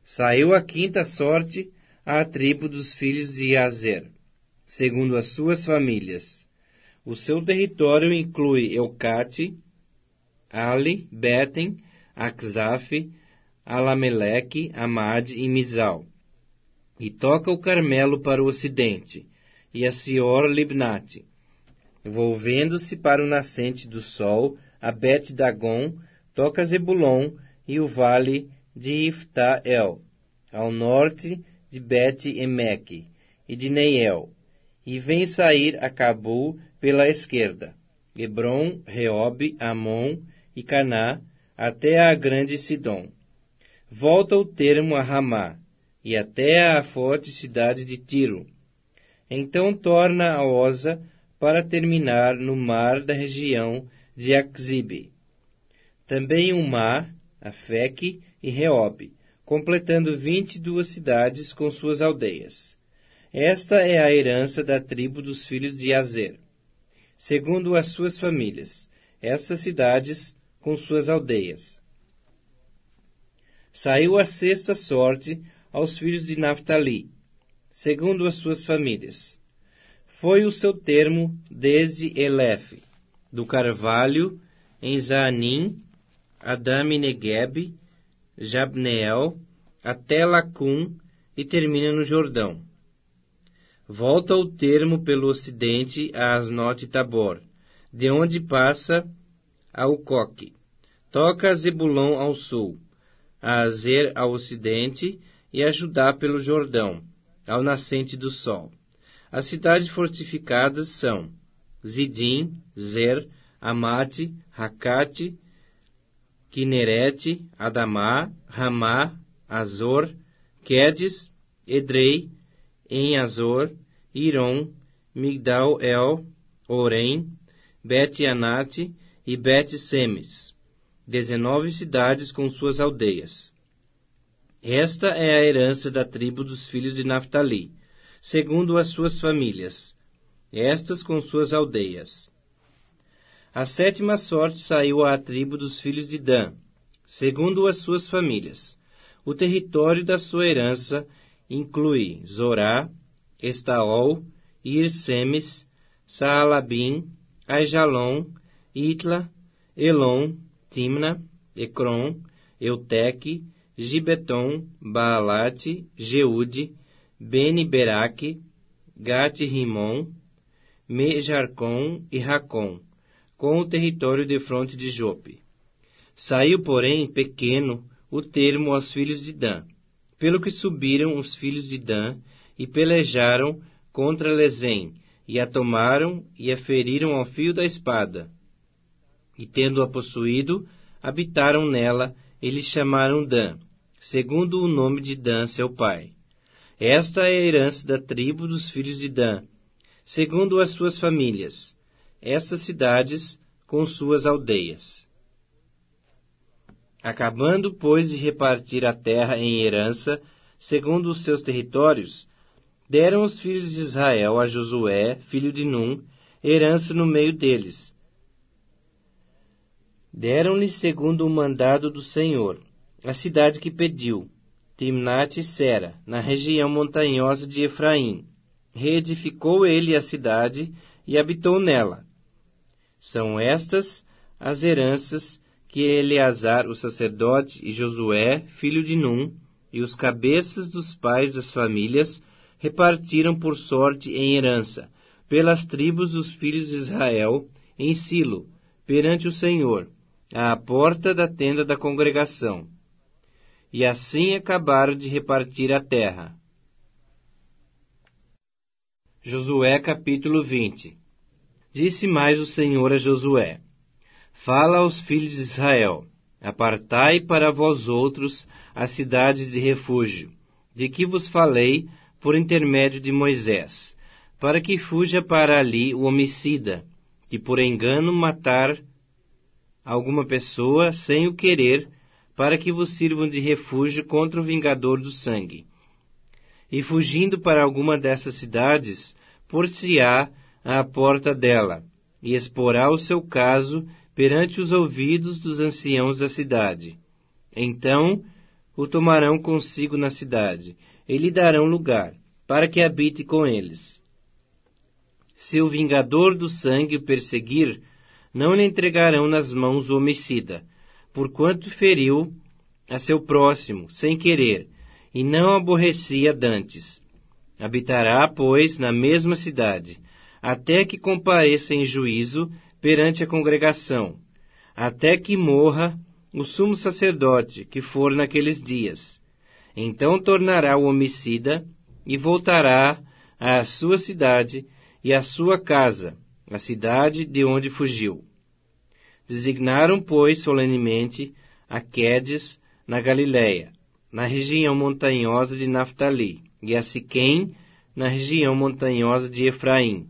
Saiu a quinta sorte à tribo dos filhos de Azer, segundo as suas famílias. O seu território inclui Eucate, Ali, Beten, Aczaf, Alameleque, Amad e Mizal. E toca o Carmelo para o ocidente, e a Sior-Libnate, volvendo-se para o nascente do sol, a Bet-Dagon, toca Zebulon e o vale de Ifta-El, ao norte de Bet-Emeque e de Neiel, e vem sair a Cabu pela esquerda, Hebron, Reob, Amon e Caná, até a grande Sidom. Volta o termo a Ramá, e até a forte cidade de Tiro. Então torna a Oza para terminar no mar da região de Axibe. Também Umá, Afeque e Reob, completando 22 cidades com suas aldeias. Esta é a herança da tribo dos filhos de Azer, segundo as suas famílias, essas cidades com suas aldeias. Saiu a sexta sorte aos filhos de Naftali, segundo as suas famílias. Foi o seu termo desde Elef, do carvalho, em Zaanim, Adame Neguebe, Jabneel, até Lacum, e termina no Jordão. Volta o termo pelo ocidente a Asnote Tabor, de onde passa a Ucoque. Toca a Zebulon ao sul, a Azer ao ocidente e a Judá pelo Jordão, ao nascente do sol. As cidades fortificadas são Zidim, Zer, Amate, Racate, Quinerete, Adamá, Ramá, Azor, Quedes, Edrei, em Azor, Irom, Migdal-El, Orém, Bet-Anate e Bet-Semes, 19 cidades com suas aldeias. Esta é a herança da tribo dos filhos de Naftali, segundo as suas famílias, estas com suas aldeias. A 7ª sorte saiu à tribo dos filhos de Dan, segundo as suas famílias. O território da sua herança inclui Zorá, Estaol, Irsemes, Saalabim, Aijalon, Itla, Elon, Timna, Ecrom, Euteque, Gibeton, Baalate, Jeude, Beni-Beraque, Gate-Rimon, Me-Jarcom e Racom, com o território defronte de Jope. Saiu, porém, pequeno o termo aos filhos de Dan, pelo que subiram os filhos de Dan e pelejaram contra Lezém, e a tomaram e a feriram ao fio da espada. E tendo-a possuído, habitaram nela e lhe chamaram Dan, segundo o nome de Dan, seu pai. Esta é a herança da tribo dos filhos de Dan, segundo as suas famílias, essas cidades com suas aldeias. Acabando, pois, de repartir a terra em herança, segundo os seus territórios, deram os filhos de Israel a Josué, filho de Num, herança no meio deles. Deram-lhe segundo o mandado do Senhor, a cidade que pediu, Timnate e Sera, na região montanhosa de Efraim. Reedificou ele a cidade e habitou nela. São estas as heranças que Eleazar, o sacerdote, e Josué, filho de Num, e os cabeças dos pais das famílias, repartiram por sorte em herança, pelas tribos dos filhos de Israel, em Silo, perante o Senhor, à porta da tenda da congregação. E assim acabaram de repartir a terra. Josué capítulo 20. Disse mais o Senhor a Josué: Fala aos filhos de Israel: Apartai para vós outros as cidades de refúgio, de que vos falei por intermédio de Moisés, para que fuja para ali o homicida, que por engano matar alguma pessoa sem o querer, para que vos sirvam de refúgio contra o vingador do sangue. E fugindo para alguma dessas cidades, por-se-á à porta dela, e exporá o seu caso perante os ouvidos dos anciãos da cidade. Então o tomarão consigo na cidade, e lhe darão lugar, para que habite com eles. Se o vingador do sangue o perseguir, não lhe entregarão nas mãos o homicida, porquanto feriu a seu próximo, sem querer, e não aborrecia dantes. Habitará, pois, na mesma cidade, até que compareça em juízo perante a congregação, até que morra o sumo sacerdote, que for naqueles dias. Então tornará o homicida e voltará à sua cidade e à sua casa, a cidade de onde fugiu. Designaram, pois, solenemente a Quedes, na Galiléia, na região montanhosa de Naftali, e a Siquém, na região montanhosa de Efraim,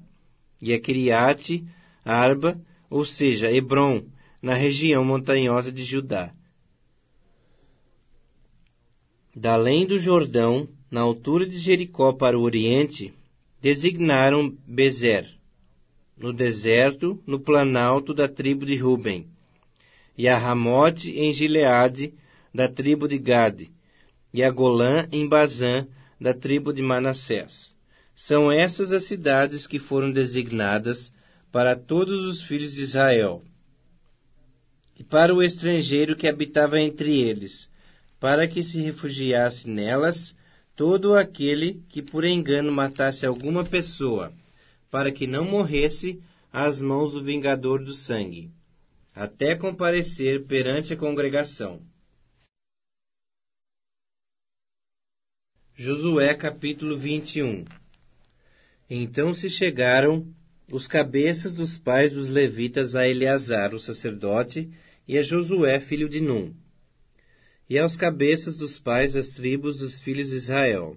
e a Kiriate Arba, ou seja, Hebrom, na região montanhosa de Judá. Da além do Jordão, na altura de Jericó para o oriente, designaram Bezer, no deserto, no planalto da tribo de Ruben, e a Ramote em Gileade, da tribo de Gade, e a Golã em Bazã, da tribo de Manassés. São essas as cidades que foram designadas para todos os filhos de Israel, e para o estrangeiro que habitava entre eles, para que se refugiasse nelas todo aquele que por engano matasse alguma pessoa, para que não morresse às mãos do vingador do sangue, até comparecer perante a congregação. Josué capítulo 21. Então se chegaram os cabeças dos pais dos levitas a Eleazar, o sacerdote, e a Josué, filho de Num, e aos cabeças dos pais das tribos dos filhos de Israel,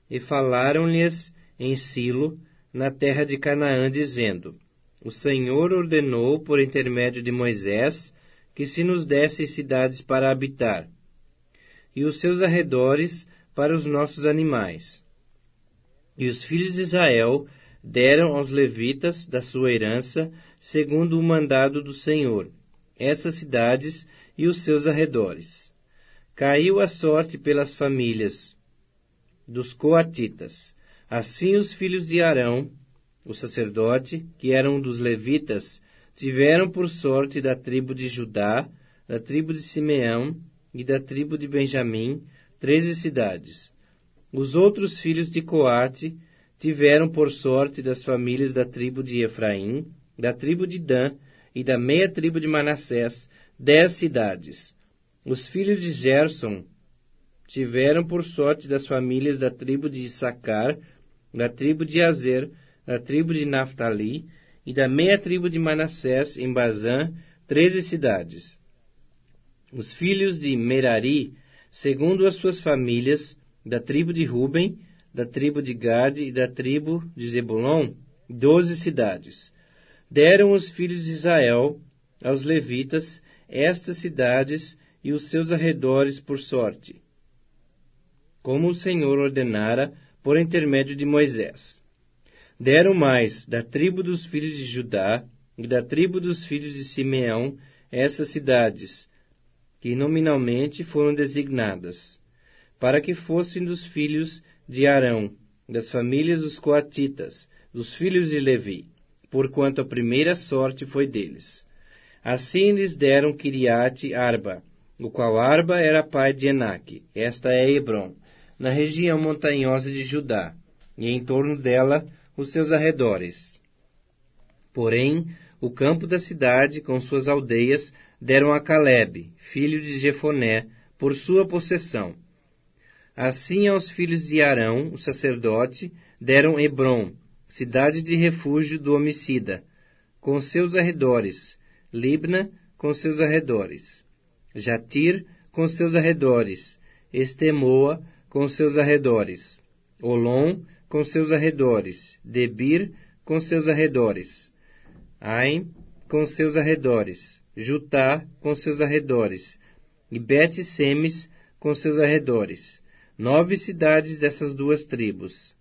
e falaram-lhes em Silo, na terra de Canaã, dizendo: O Senhor ordenou, por intermédio de Moisés, que se nos dessem cidades para habitar, e os seus arredores para os nossos animais. E os filhos de Israel deram aos levitas da sua herança, segundo o mandado do Senhor, essas cidades e os seus arredores. Caiu a sorte pelas famílias dos coatitas. Assim os filhos de Arão, o sacerdote, que eram dos levitas, tiveram por sorte da tribo de Judá, da tribo de Simeão e da tribo de Benjamim 13 cidades. Os outros filhos de Coate tiveram por sorte das famílias da tribo de Efraim, da tribo de Dan e da meia tribo de Manassés 10 cidades. Os filhos de Gerson tiveram por sorte das famílias da tribo de Issacar, da tribo de Azer, da tribo de Naftali e da meia tribo de Manassés em Bazã 13 cidades. Os filhos de Merari, segundo as suas famílias, da tribo de Ruben, da tribo de Gade e da tribo de Zebulon, 12 cidades. Deram os filhos de Israel aos levitas estas cidades e os seus arredores por sorte, como o Senhor ordenara por intermédio de Moisés. Deram mais da tribo dos filhos de Judá e da tribo dos filhos de Simeão essas cidades, que nominalmente foram designadas, para que fossem dos filhos de Arão, das famílias dos coatitas, dos filhos de Levi, porquanto a primeira sorte foi deles. Assim lhes deram Kiriate Arba, o qual Arba era pai de Enaque, esta é Hebron, na região montanhosa de Judá, e em torno dela os seus arredores. Porém, o campo da cidade, com suas aldeias, deram a Calebe, filho de Jefoné, por sua possessão. Assim aos filhos de Arão, o sacerdote, deram Hebron, cidade de refúgio do homicida, com seus arredores, Libna, com seus arredores, Jatir, com seus arredores, Estemoa, com seus arredores, Olom, com seus arredores, Debir, com seus arredores, Aim, com seus arredores, Jutá, com seus arredores, e Bet-Semes, com seus arredores, 9 cidades dessas duas tribos.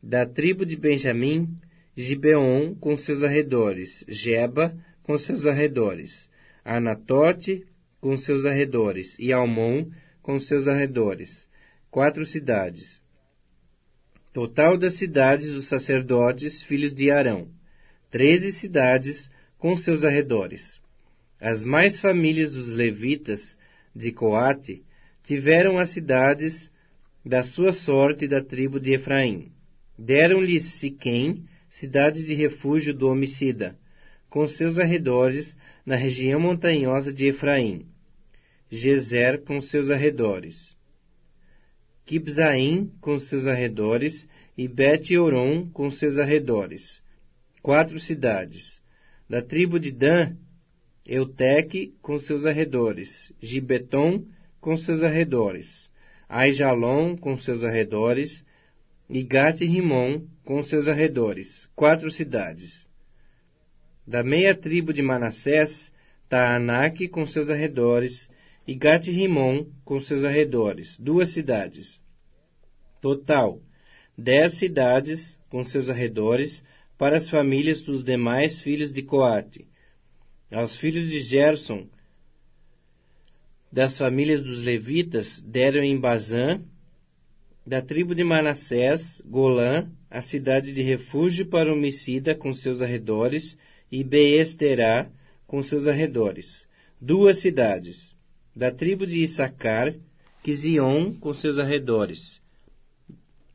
Da tribo de Benjamim, Gibeon, com seus arredores, Geba, com seus arredores, Anatote, com seus arredores, e Almon, com seus arredores, 4 cidades. Total das cidades dos sacerdotes, filhos de Arão, 13 cidades com seus arredores. As mais famílias dos levitas de Coate tiveram as cidades da sua sorte da tribo de Efraim. Deram-lhes Siquém, cidade de refúgio do homicida, com seus arredores na região montanhosa de Efraim. Gezer com seus arredores. Quibzaim com seus arredores e Bet-Oron com seus arredores, 4 cidades. Da tribo de Dan, Euteque com seus arredores, Gibeton com seus arredores, Aijalon com seus arredores e Gat-Rimon com seus arredores, 4 cidades. Da meia tribo de Manassés, Taanaque com seus arredores e Gat-Rimon com seus arredores, 2 cidades. Total, 10 cidades com seus arredores para as famílias dos demais filhos de Coate. Aos filhos de Gerson, das famílias dos levitas, deram em Bazã, da tribo de Manassés, Golã, a cidade de refúgio para o homicida com seus arredores, e Beesterá com seus arredores, 2 cidades. Da tribo de Issacar, Quizion com seus arredores,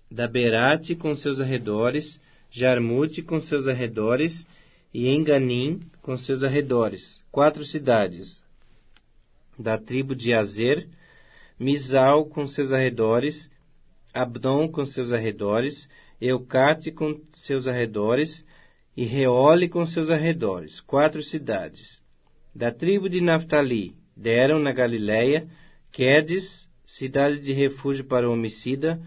da Berate com seus arredores, Jarmute com seus arredores, e Enganim com seus arredores, 4 cidades. Da tribo de Azer, Misal com seus arredores, Abdom com seus arredores, Eucate com seus arredores, e Reole com seus arredores, 4 cidades. Da tribo de Naftali, deram na Galiléia, Quedes, cidade de refúgio para o homicida,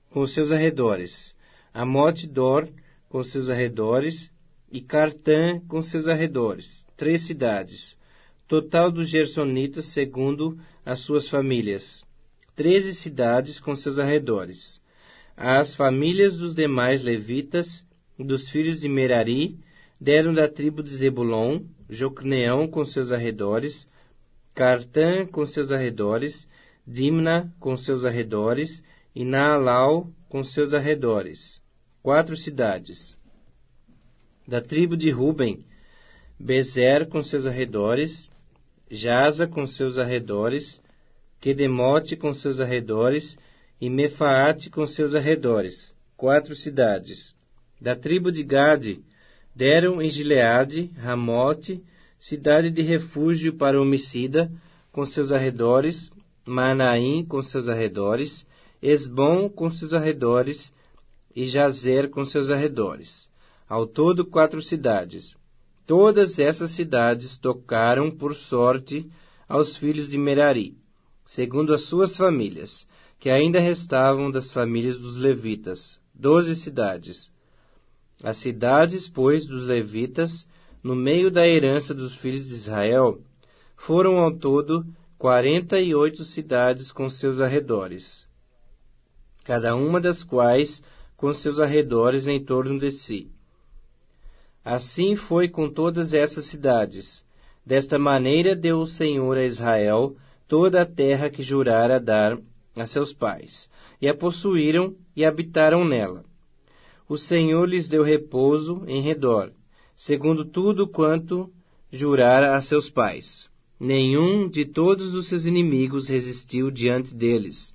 com seus arredores, Amote-dor com seus arredores, e Cartã com seus arredores, 3 cidades. Total dos gersonitas, segundo as suas famílias, 13 cidades com seus arredores. As famílias dos demais levitas, dos filhos de Merari, deram da tribo de Zebulon, Jocneão com seus arredores, Cartã com seus arredores, Dimna com seus arredores, e Naalau com seus arredores, 4 cidades. Da tribo de Ruben, Bezer com seus arredores, Jaza com seus arredores, Quedemote com seus arredores, e Mefaate com seus arredores, 4 cidades. Da tribo de Gade, deram em Gileade, Ramote, cidade de refúgio para o homicida, com seus arredores, Manaim com seus arredores, Esbom com seus arredores, e Jazer com seus arredores. Ao todo 4 cidades. Todas essas cidades tocaram por sorte aos filhos de Merari, segundo as suas famílias, que ainda restavam das famílias dos levitas, 12 cidades. As cidades, pois, dos levitas, no meio da herança dos filhos de Israel, foram ao todo 48 cidades com seus arredores, cada uma das quais com seus arredores em torno de si. Assim foi com todas essas cidades. Desta maneira deu o Senhor a Israel toda a terra que jurara dar a seus pais, e a possuíram e habitaram nela. O Senhor lhes deu repouso em redor, segundo tudo quanto jurara a seus pais. Nenhum de todos os seus inimigos resistiu diante deles.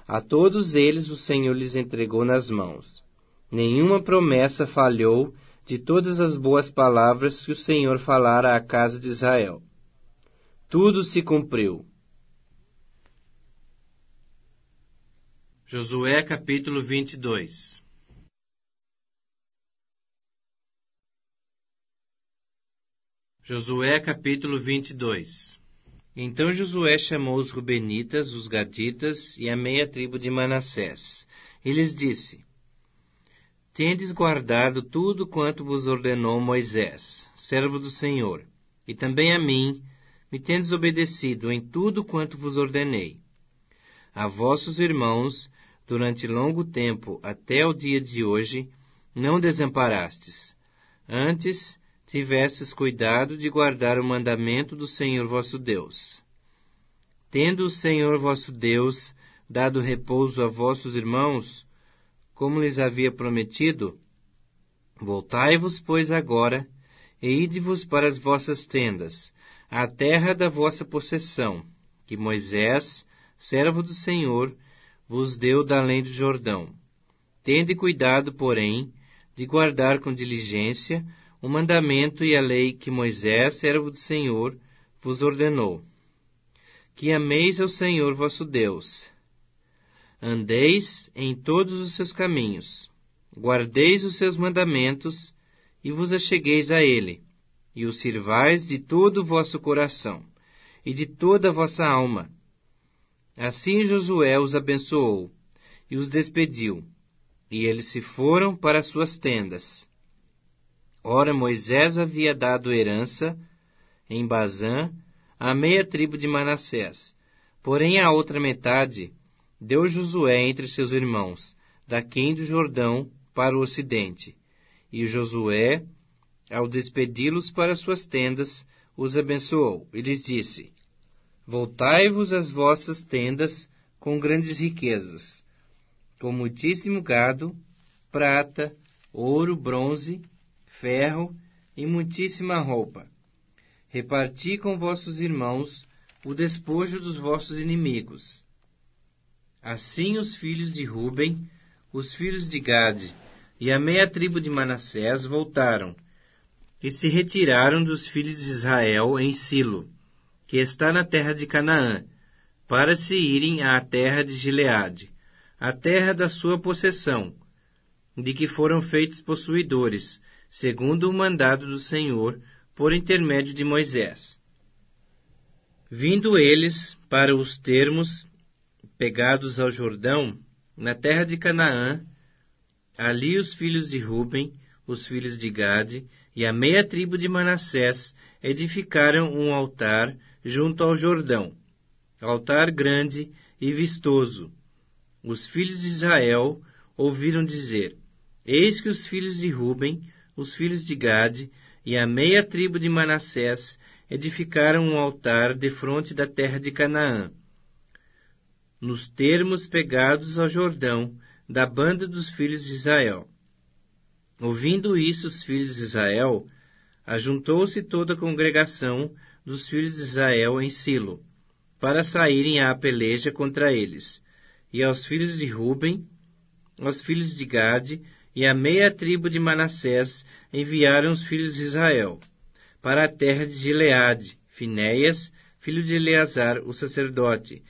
A todos eles o Senhor lhes entregou nas mãos. Nenhuma promessa falhou de todas as boas palavras que o Senhor falara à casa de Israel. Tudo se cumpriu. Josué capítulo 22. Josué capítulo 22. Então Josué chamou os Rubenitas, os Gaditas e a meia tribo de Manassés, e lhes disse: Tendes guardado tudo quanto vos ordenou Moisés, servo do Senhor, e também a mim me tendes obedecido em tudo quanto vos ordenei. A vossos irmãos, durante longo tempo, até o dia de hoje, não desamparastes. Antes, tivestes cuidado de guardar o mandamento do Senhor vosso Deus. Tendo o Senhor vosso Deus dado repouso a vossos irmãos, como lhes havia prometido, voltai-vos, pois, agora, e ide-vos para as vossas tendas, à terra da vossa possessão, que Moisés, servo do Senhor, vos deu da além do Jordão. Tende cuidado, porém, de guardar com diligência o mandamento e a lei que Moisés, servo do Senhor, vos ordenou. Que ameis ao Senhor vosso Deus. Andeis em todos os seus caminhos, guardeis os seus mandamentos, e vos achegueis a ele, e o sirvais de todo o vosso coração, e de toda a vossa alma. Assim Josué os abençoou, e os despediu, e eles se foram para as suas tendas. Ora, Moisés havia dado herança, em Bazã, à meia tribo de Manassés, porém a outra metade deu Josué entre seus irmãos, daquém do Jordão para o ocidente. E Josué, ao despedi-los para suas tendas, os abençoou, e lhes disse: Voltai-vos às vossas tendas com grandes riquezas, com muitíssimo gado, prata, ouro, bronze, ferro e muitíssima roupa. Reparti com vossos irmãos o despojo dos vossos inimigos. Assim os filhos de Ruben, os filhos de Gade e a meia tribo de Manassés voltaram, e se retiraram dos filhos de Israel em Silo, que está na terra de Canaã, para se irem à terra de Gileade, a terra da sua possessão, de que foram feitos possuidores, segundo o mandado do Senhor, por intermédio de Moisés. Vindo eles para os termos pegados ao Jordão, na terra de Canaã, ali os filhos de Ruben, os filhos de Gade e a meia tribo de Manassés edificaram um altar junto ao Jordão, altar grande e vistoso. Os filhos de Israel ouviram dizer: Eis que os filhos de Ruben, os filhos de Gade e a meia tribo de Manassés edificaram um altar defronte da terra de Canaã, nos termos pegados ao Jordão, da banda dos filhos de Israel. Ouvindo isso, os filhos de Israel, ajuntou-se toda a congregação dos filhos de Israel em Silo, para saírem à peleja contra eles. E aos filhos de Ruben, aos filhos de Gade e a meia tribo de Manassés enviaram os filhos de Israel para a terra de Gileade, Finéias, filho de Eleazar, o sacerdote,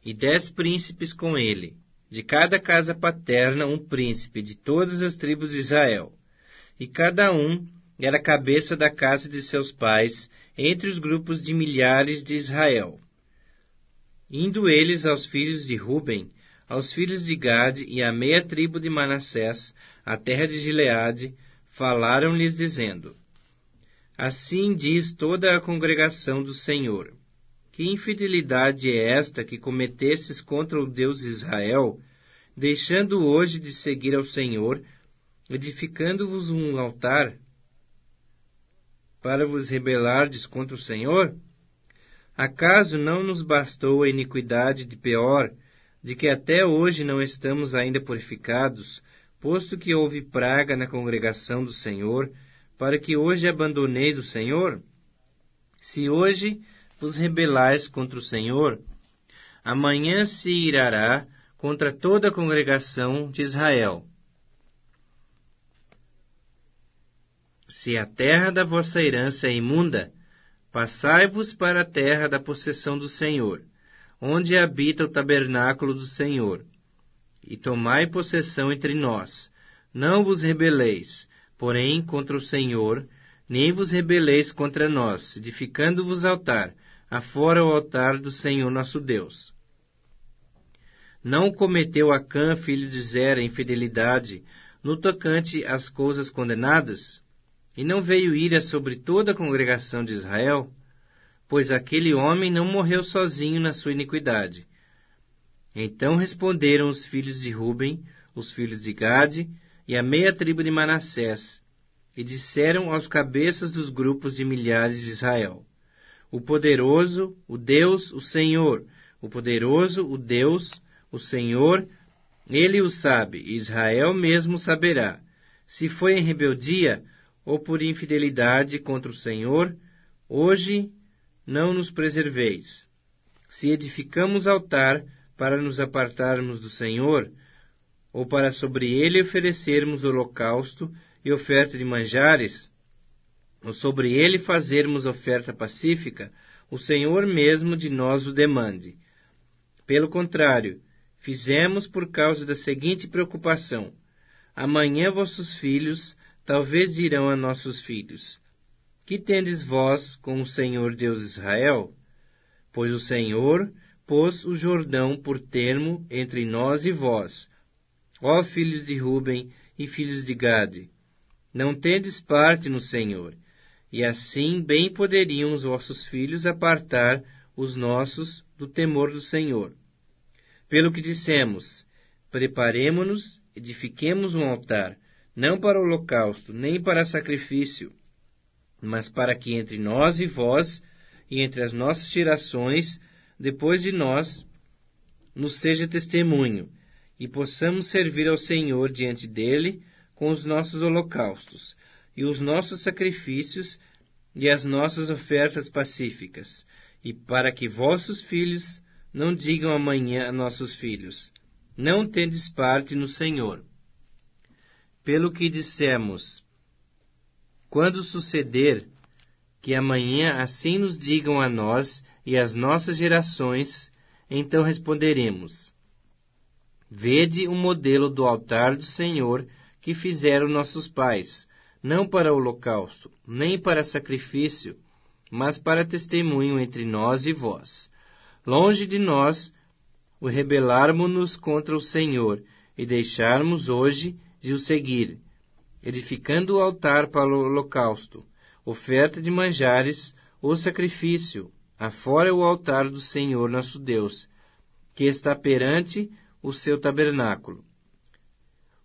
e 10 príncipes com ele, de cada casa paterna um príncipe de todas as tribos de Israel, e cada um era cabeça da casa de seus pais entre os grupos de milhares de Israel. Indo eles aos filhos de Ruben, aos filhos de Gade e à meia tribo de Manassés, a terra de Gileade, falaram-lhes dizendo: Assim diz toda a congregação do Senhor: Que infidelidade é esta que cometestes contra o Deus de Israel, deixando hoje de seguir ao Senhor, edificando-vos um altar, para vos rebelardes contra o Senhor? Acaso não nos bastou a iniquidade de Peor, de que até hoje não estamos ainda purificados, posto que houve praga na congregação do Senhor, para que hoje abandoneis o Senhor? Se hoje vos rebelais contra o Senhor, amanhã se irará contra toda a congregação de Israel. Se a terra da vossa herança é imunda, passai-vos para a terra da possessão do Senhor, onde habita o tabernáculo do Senhor, e tomai possessão entre nós. Não vos rebeleis, porém, contra o Senhor, nem vos rebeleis contra nós, edificando-vos altar, afora o altar do Senhor nosso Deus. Não cometeu Acã, filho de Zera, infidelidade, no tocante às coisas condenadas? E não veio ira sobre toda a congregação de Israel? Pois aquele homem não morreu sozinho na sua iniquidade. Então responderam os filhos de Ruben, os filhos de Gade e a meia tribo de Manassés, e disseram aos cabeças dos grupos de milhares de Israel: O poderoso, o Deus, o Senhor, o poderoso, o Deus, o Senhor, ele o sabe, e Israel mesmo saberá, se foi em rebeldia ou por infidelidade contra o Senhor. Hoje não nos preserveis. Se edificamos altar para nos apartarmos do Senhor, ou para sobre ele oferecermos holocausto e oferta de manjares, ou sobre ele fazermos oferta pacífica, o Senhor mesmo de nós o demande. Pelo contrário, fizemos por causa da seguinte preocupação: amanhã vossos filhos talvez dirão a nossos filhos: Que tendes vós com o Senhor Deus de Israel? Pois o Senhor pôs o Jordão por termo entre nós e vós, ó filhos de Ruben e filhos de Gade. Não tendes parte no Senhor, e assim bem poderiam os vossos filhos apartar os nossos do temor do Senhor. Pelo que dissemos: Preparemo-nos, edifiquemos um altar, não para holocausto, nem para sacrifício, mas para que entre nós e vós, e entre as nossas gerações, depois de nós, nos seja testemunho, e possamos servir ao Senhor diante dele com os nossos holocaustos, e os nossos sacrifícios, e as nossas ofertas pacíficas, e para que vossos filhos não digam amanhã a nossos filhos: Não tendes parte no Senhor. Pelo que dissemos: Quando suceder que amanhã assim nos digam a nós e às nossas gerações, então responderemos: Vede o modelo do altar do Senhor que fizeram nossos pais, não para holocausto, nem para sacrifício, mas para testemunho entre nós e vós. Longe de nós o rebelarmos-nos contra o Senhor e deixarmos hoje de o seguir, edificando o altar para o holocausto, oferta de manjares, o sacrifício, afora o altar do Senhor nosso Deus, que está perante o seu tabernáculo.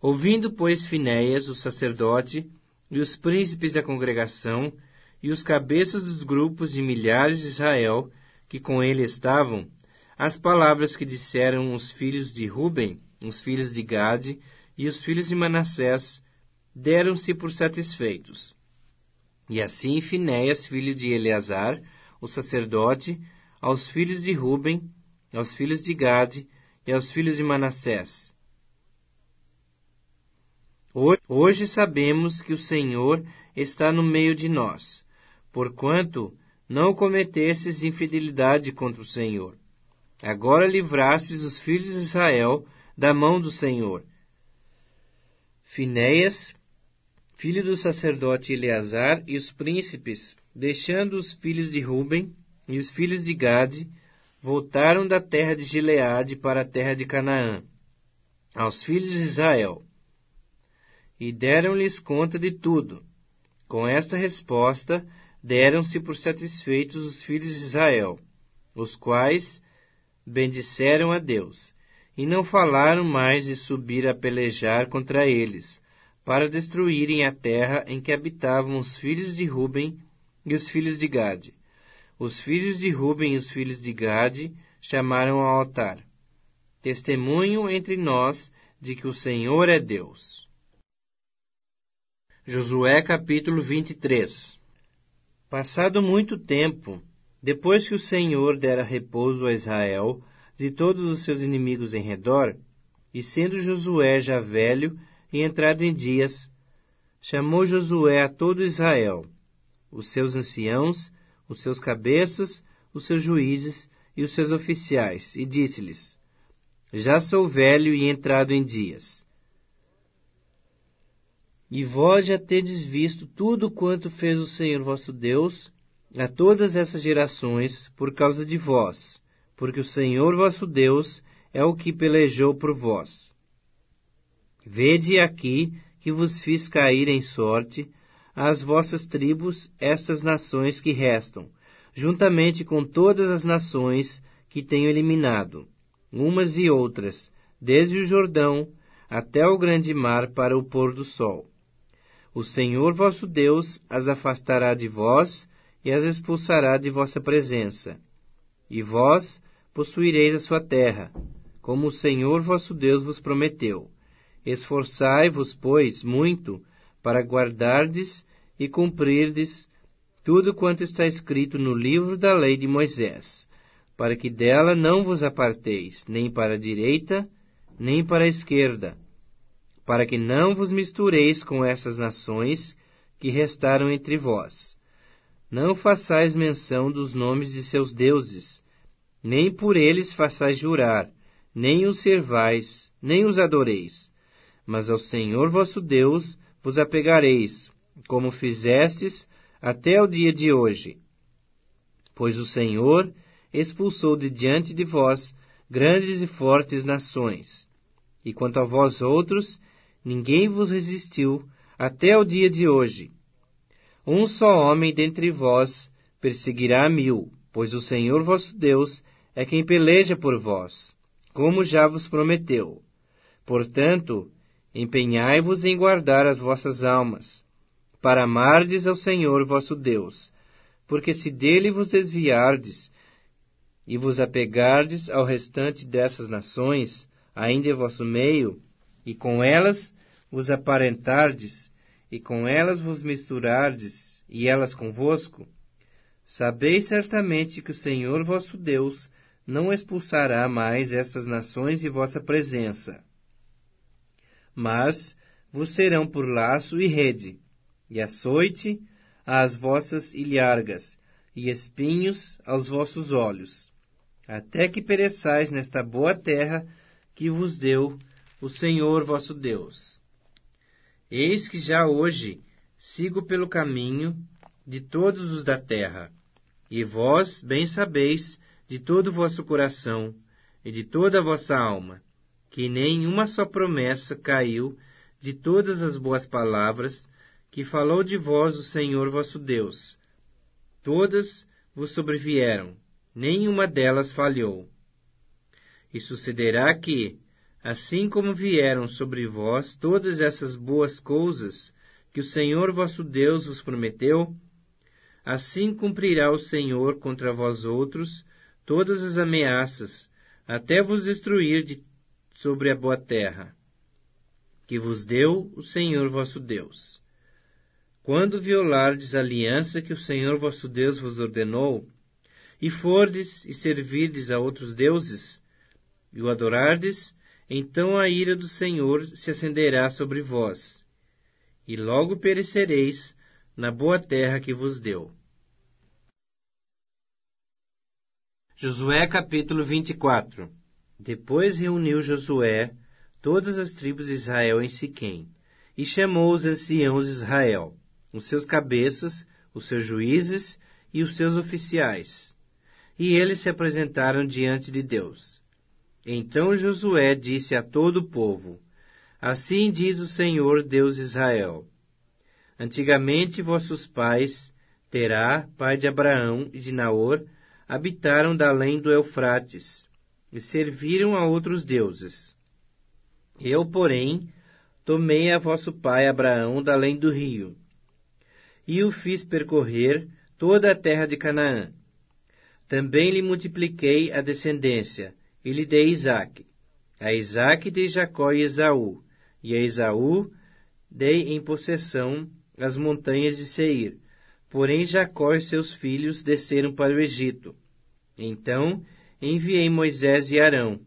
Ouvindo, pois, Finéias, o sacerdote, e os príncipes da congregação, e os cabeças dos grupos de milhares de Israel, que com ele estavam, as palavras que disseram os filhos de Ruben, os filhos de Gade e os filhos de Manassés, deram-se por satisfeitos. E assim Finéias, filho de Eleazar, o sacerdote, aos filhos de Ruben, aos filhos de Gade e aos filhos de Manassés: Hoje sabemos que o Senhor está no meio de nós, porquanto não cometestes infidelidade contra o Senhor. Agora livrastes os filhos de Israel da mão do Senhor. Finéias, filho do sacerdote Eleazar, e os príncipes, deixando os filhos de Ruben e os filhos de Gade, voltaram da terra de Gileade para a terra de Canaã, aos filhos de Israel, e deram-lhes conta de tudo. Com esta resposta, deram-se por satisfeitos os filhos de Israel, os quais bendisseram a Deus, e não falaram mais de subir a pelejar contra eles, para destruírem a terra em que habitavam os filhos de Ruben e os filhos de Gade. Os filhos de Ruben e os filhos de Gade chamaram ao altar: Testemunho entre nós de que o Senhor é Deus. Josué capítulo 23. Passado muito tempo, depois que o Senhor dera repouso a Israel de todos os seus inimigos em redor, e sendo Josué já velho e entrado em dias, chamou Josué a todo Israel, os seus anciãos, os seus cabeças, os seus juízes e os seus oficiais, e disse-lhes: Já sou velho e entrado em dias. E vós já tendes visto tudo quanto fez o Senhor vosso Deus a todas essas gerações por causa de vós, porque o Senhor vosso Deus é o que pelejou por vós. Vede aqui que vos fiz cair em sorte às vossas tribos estas nações que restam, juntamente com todas as nações que tenho eliminado, umas e outras, desde o Jordão até o grande mar para o pôr do sol. O Senhor vosso Deus as afastará de vós e as expulsará de vossa presença. E vós possuireis a sua terra, como o Senhor vosso Deus vos prometeu. Esforçai-vos, pois, muito para guardardes e cumprirdes tudo quanto está escrito no livro da lei de Moisés, para que dela não vos aparteis, nem para a direita, nem para a esquerda, para que não vos mistureis com essas nações que restaram entre vós. Não façais menção dos nomes de seus deuses, nem por eles façais jurar, nem os servais, nem os adoreis. Mas ao Senhor vosso Deus vos apegareis, como fizestes até o dia de hoje. Pois o Senhor expulsou de diante de vós grandes e fortes nações. E quanto a vós outros, ninguém vos resistiu até o dia de hoje. Um só homem dentre vós perseguirá 1000, pois o Senhor vosso Deus é quem peleja por vós, como já vos prometeu. Portanto, empenhai-vos em guardar as vossas almas, para amardes ao Senhor vosso Deus, porque se dele vos desviardes e vos apegardes ao restante dessas nações, ainda em vosso meio, e com elas vos aparentardes, e com elas vos misturardes, e elas convosco, sabeis certamente que o Senhor vosso Deus não expulsará mais essas nações de vossa presença, mas vos serão por laço e rede, e açoite às vossas ilhargas, e espinhos aos vossos olhos, até que pereçais nesta boa terra que vos deu o Senhor vosso Deus. Eis que já hoje sigo pelo caminho de todos os da terra, e vós bem sabeis de todo o vosso coração e de toda a vossa alma, que nem uma só promessa caiu de todas as boas palavras que falou de vós o Senhor vosso Deus. Todas vos sobrevieram, nenhuma delas falhou. E sucederá que, assim como vieram sobre vós todas essas boas coisas que o Senhor vosso Deus vos prometeu, assim cumprirá o Senhor contra vós outros todas as ameaças, até vos destruir sobre a boa terra, que vos deu o Senhor vosso Deus. Quando violardes a aliança que o Senhor vosso Deus vos ordenou, e fordes e servirdes a outros deuses, e o adorardes, então a ira do Senhor se acenderá sobre vós, e logo perecereis na boa terra que vos deu. Josué capítulo 24. Depois reuniu Josué todas as tribos de Israel em Siquém, e chamou os anciãos de Israel, os seus cabeças, os seus juízes e os seus oficiais. E eles se apresentaram diante de Deus. Então Josué disse a todo o povo: Assim diz o Senhor Deus de Israel: Antigamente vossos pais, Terá, pai de Abraão e de Naor, habitaram da além do Eufrates, e serviram a outros deuses. Eu, porém, tomei a vosso pai Abraão da além do rio, e o fiz percorrer toda a terra de Canaã. Também lhe multipliquei a descendência, e lhe dei Isaque. A Isaque dei Jacó e Esaú, e a Esaú dei em possessão as montanhas de Seir. Porém Jacó e seus filhos desceram para o Egito. Então enviei Moisés e Arão,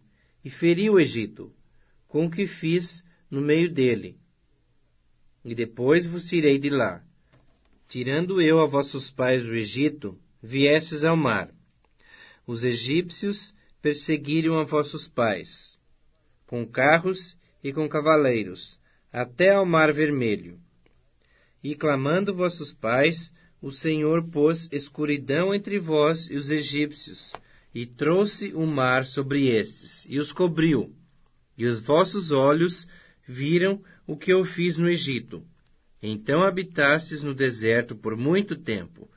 e feri o Egito, com o que fiz no meio dele. E depois vos tirei de lá. Tirando eu a vossos pais do Egito, viestes ao mar. Os egípcios perseguiram a vossos pais, com carros e com cavaleiros, até ao mar vermelho. E clamando vossos pais, o Senhor pôs escuridão entre vós e os egípcios, e trouxe o mar sobre estes, e os cobriu. E os vossos olhos viram o que eu fiz no Egito. Então habitastes no deserto por muito tempo.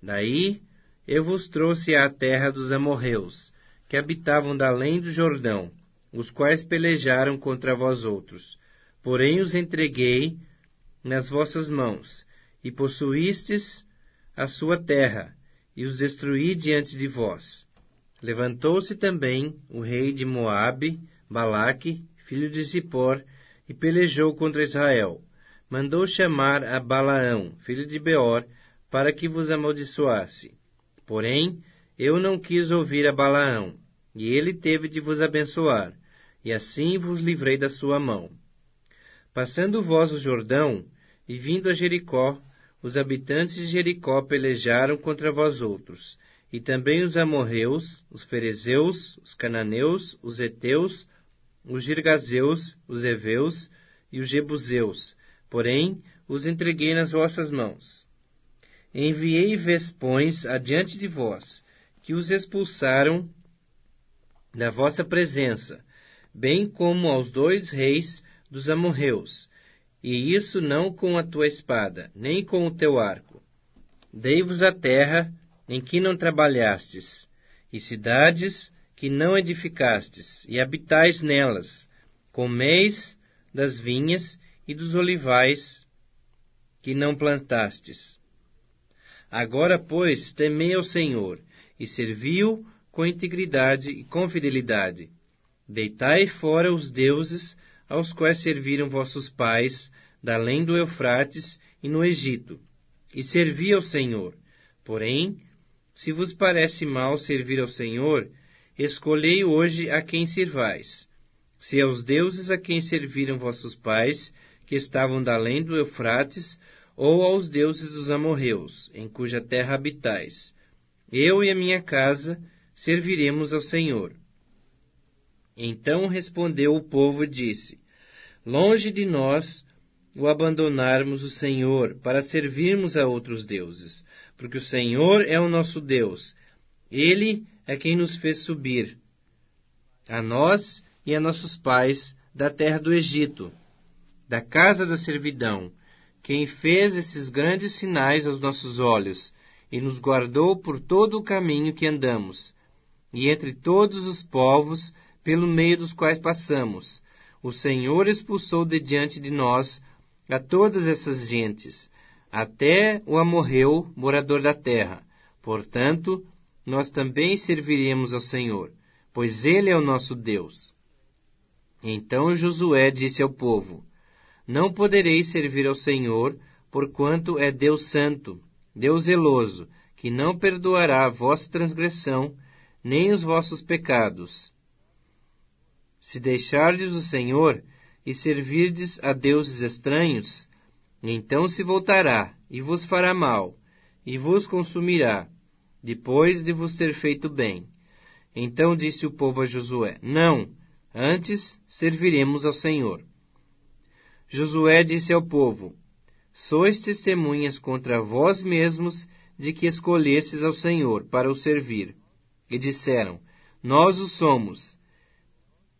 Daí eu vos trouxe à terra dos amorreus, que habitavam da além do Jordão, os quais pelejaram contra vós outros. Porém os entreguei nas vossas mãos, e possuístes a sua terra, e os destruí diante de vós. Levantou-se também o rei de Moabe, Balaque, filho de Zippor, e pelejou contra Israel. Mandou chamar a Balaão, filho de Beor, para que vos amaldiçoasse. Porém, eu não quis ouvir a Balaão, e ele teve de vos abençoar, e assim vos livrei da sua mão. Passando vós o Jordão, e vindo a Jericó, os habitantes de Jericó pelejaram contra vós outros, e também os amorreus, os ferezeus, os cananeus, os heteus, os girgazeus, os heveus e os jebuseus, porém os entreguei nas vossas mãos. Enviei vespões adiante de vós, que os expulsaram da vossa presença, bem como aos 2 reis dos amorreus, e isso não com a tua espada, nem com o teu arco. Dei-vos a terra em que não trabalhastes, e cidades que não edificastes, e habitais nelas, comeis das vinhas e dos olivais que não plantastes. Agora, pois, temei ao Senhor, e servi-o com integridade e com fidelidade. Deitai fora os deuses aos quais serviram vossos pais, da além do Eufrates e no Egito, e servi ao Senhor. Porém, se vos parece mal servir ao Senhor, escolhei hoje a quem servais, se aos deuses a quem serviram vossos pais, que estavam da além do Eufrates, ou aos deuses dos amorreus, em cuja terra habitais. Eu e a minha casa serviremos ao Senhor. Então respondeu o povo e disse: Longe de nós o abandonarmos o Senhor para servirmos a outros deuses, porque o Senhor é o nosso Deus. Ele é quem nos fez subir, a nós e a nossos pais, da terra do Egito, da casa da servidão, quem fez esses grandes sinais aos nossos olhos e nos guardou por todo o caminho que andamos, e entre todos os povos pelo meio dos quais passamos. O Senhor expulsou de diante de nós a todas essas gentes, até o amorreu, morador da terra. Portanto, nós também serviremos ao Senhor, pois Ele é o nosso Deus. Então Josué disse ao povo: Não podereis servir ao Senhor, porquanto é Deus santo, Deus zeloso, que não perdoará a vossa transgressão, nem os vossos pecados. Se deixardes o Senhor e servirdes a deuses estranhos, então se voltará e vos fará mal, e vos consumirá, depois de vos ter feito bem. Então disse o povo a Josué: Não, antes serviremos ao Senhor. Josué disse ao povo: Sois testemunhas contra vós mesmos de que escolhestes ao Senhor para o servir. E disseram: Nós o somos.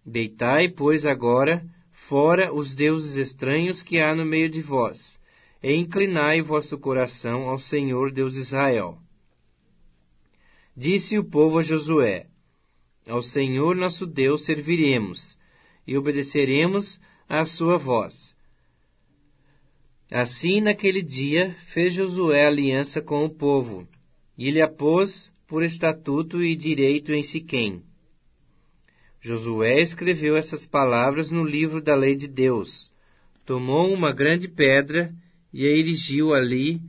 Deitai, pois, agora fora os deuses estranhos que há no meio de vós, e inclinai vosso coração ao Senhor Deus de Israel. Disse o povo a Josué: Ao Senhor nosso Deus serviremos, e obedeceremos à sua voz. Assim, naquele dia, fez Josué aliança com o povo, e lhe a pôs por estatuto e direito em Siquém. Josué escreveu essas palavras no livro da lei de Deus, tomou uma grande pedra e a erigiu ali,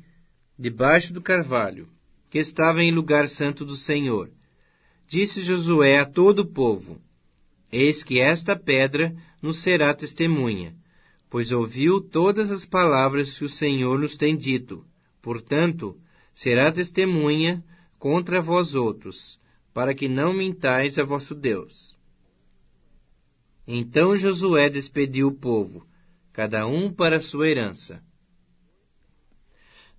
debaixo do carvalho, que estava em lugar santo do Senhor. Disse Josué a todo o povo: Eis que esta pedra nos será testemunha, pois ouviu todas as palavras que o Senhor nos tem dito. Portanto, será testemunha contra vós outros, para que não mintais a vosso Deus. Então Josué despediu o povo, cada um para a sua herança.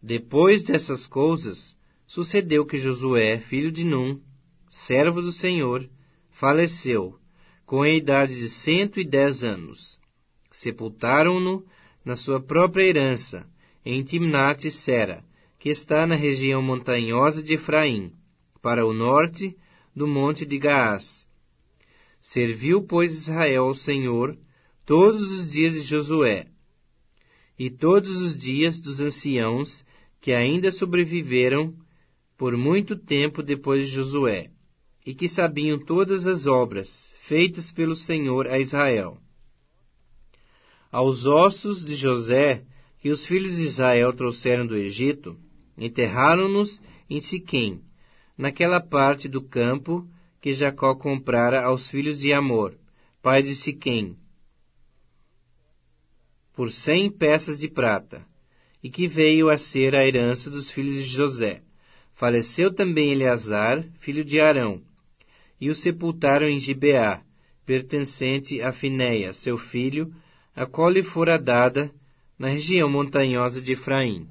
Depois dessas coisas, sucedeu que Josué, filho de Num, servo do Senhor, faleceu, com a idade de 110 anos. Sepultaram-no na sua própria herança, em Timnat-Sera, que está na região montanhosa de Efraim, para o norte do monte de Gaás. Serviu, pois, Israel ao Senhor todos os dias de Josué, e todos os dias dos anciãos que ainda sobreviveram por muito tempo depois de Josué, e que sabiam todas as obras feitas pelo Senhor a Israel. Aos ossos de José, que os filhos de Israel trouxeram do Egito, enterraram-nos em Siquém, naquela parte do campo que Jacó comprara aos filhos de Amor, pai de Siquém, por 100 peças de prata, e que veio a ser a herança dos filhos de José. Faleceu também Eleazar, filho de Arão, e o sepultaram em Gibeá, pertencente a Finéia, seu filho, a qual lhe fora dada na região montanhosa de Efraim.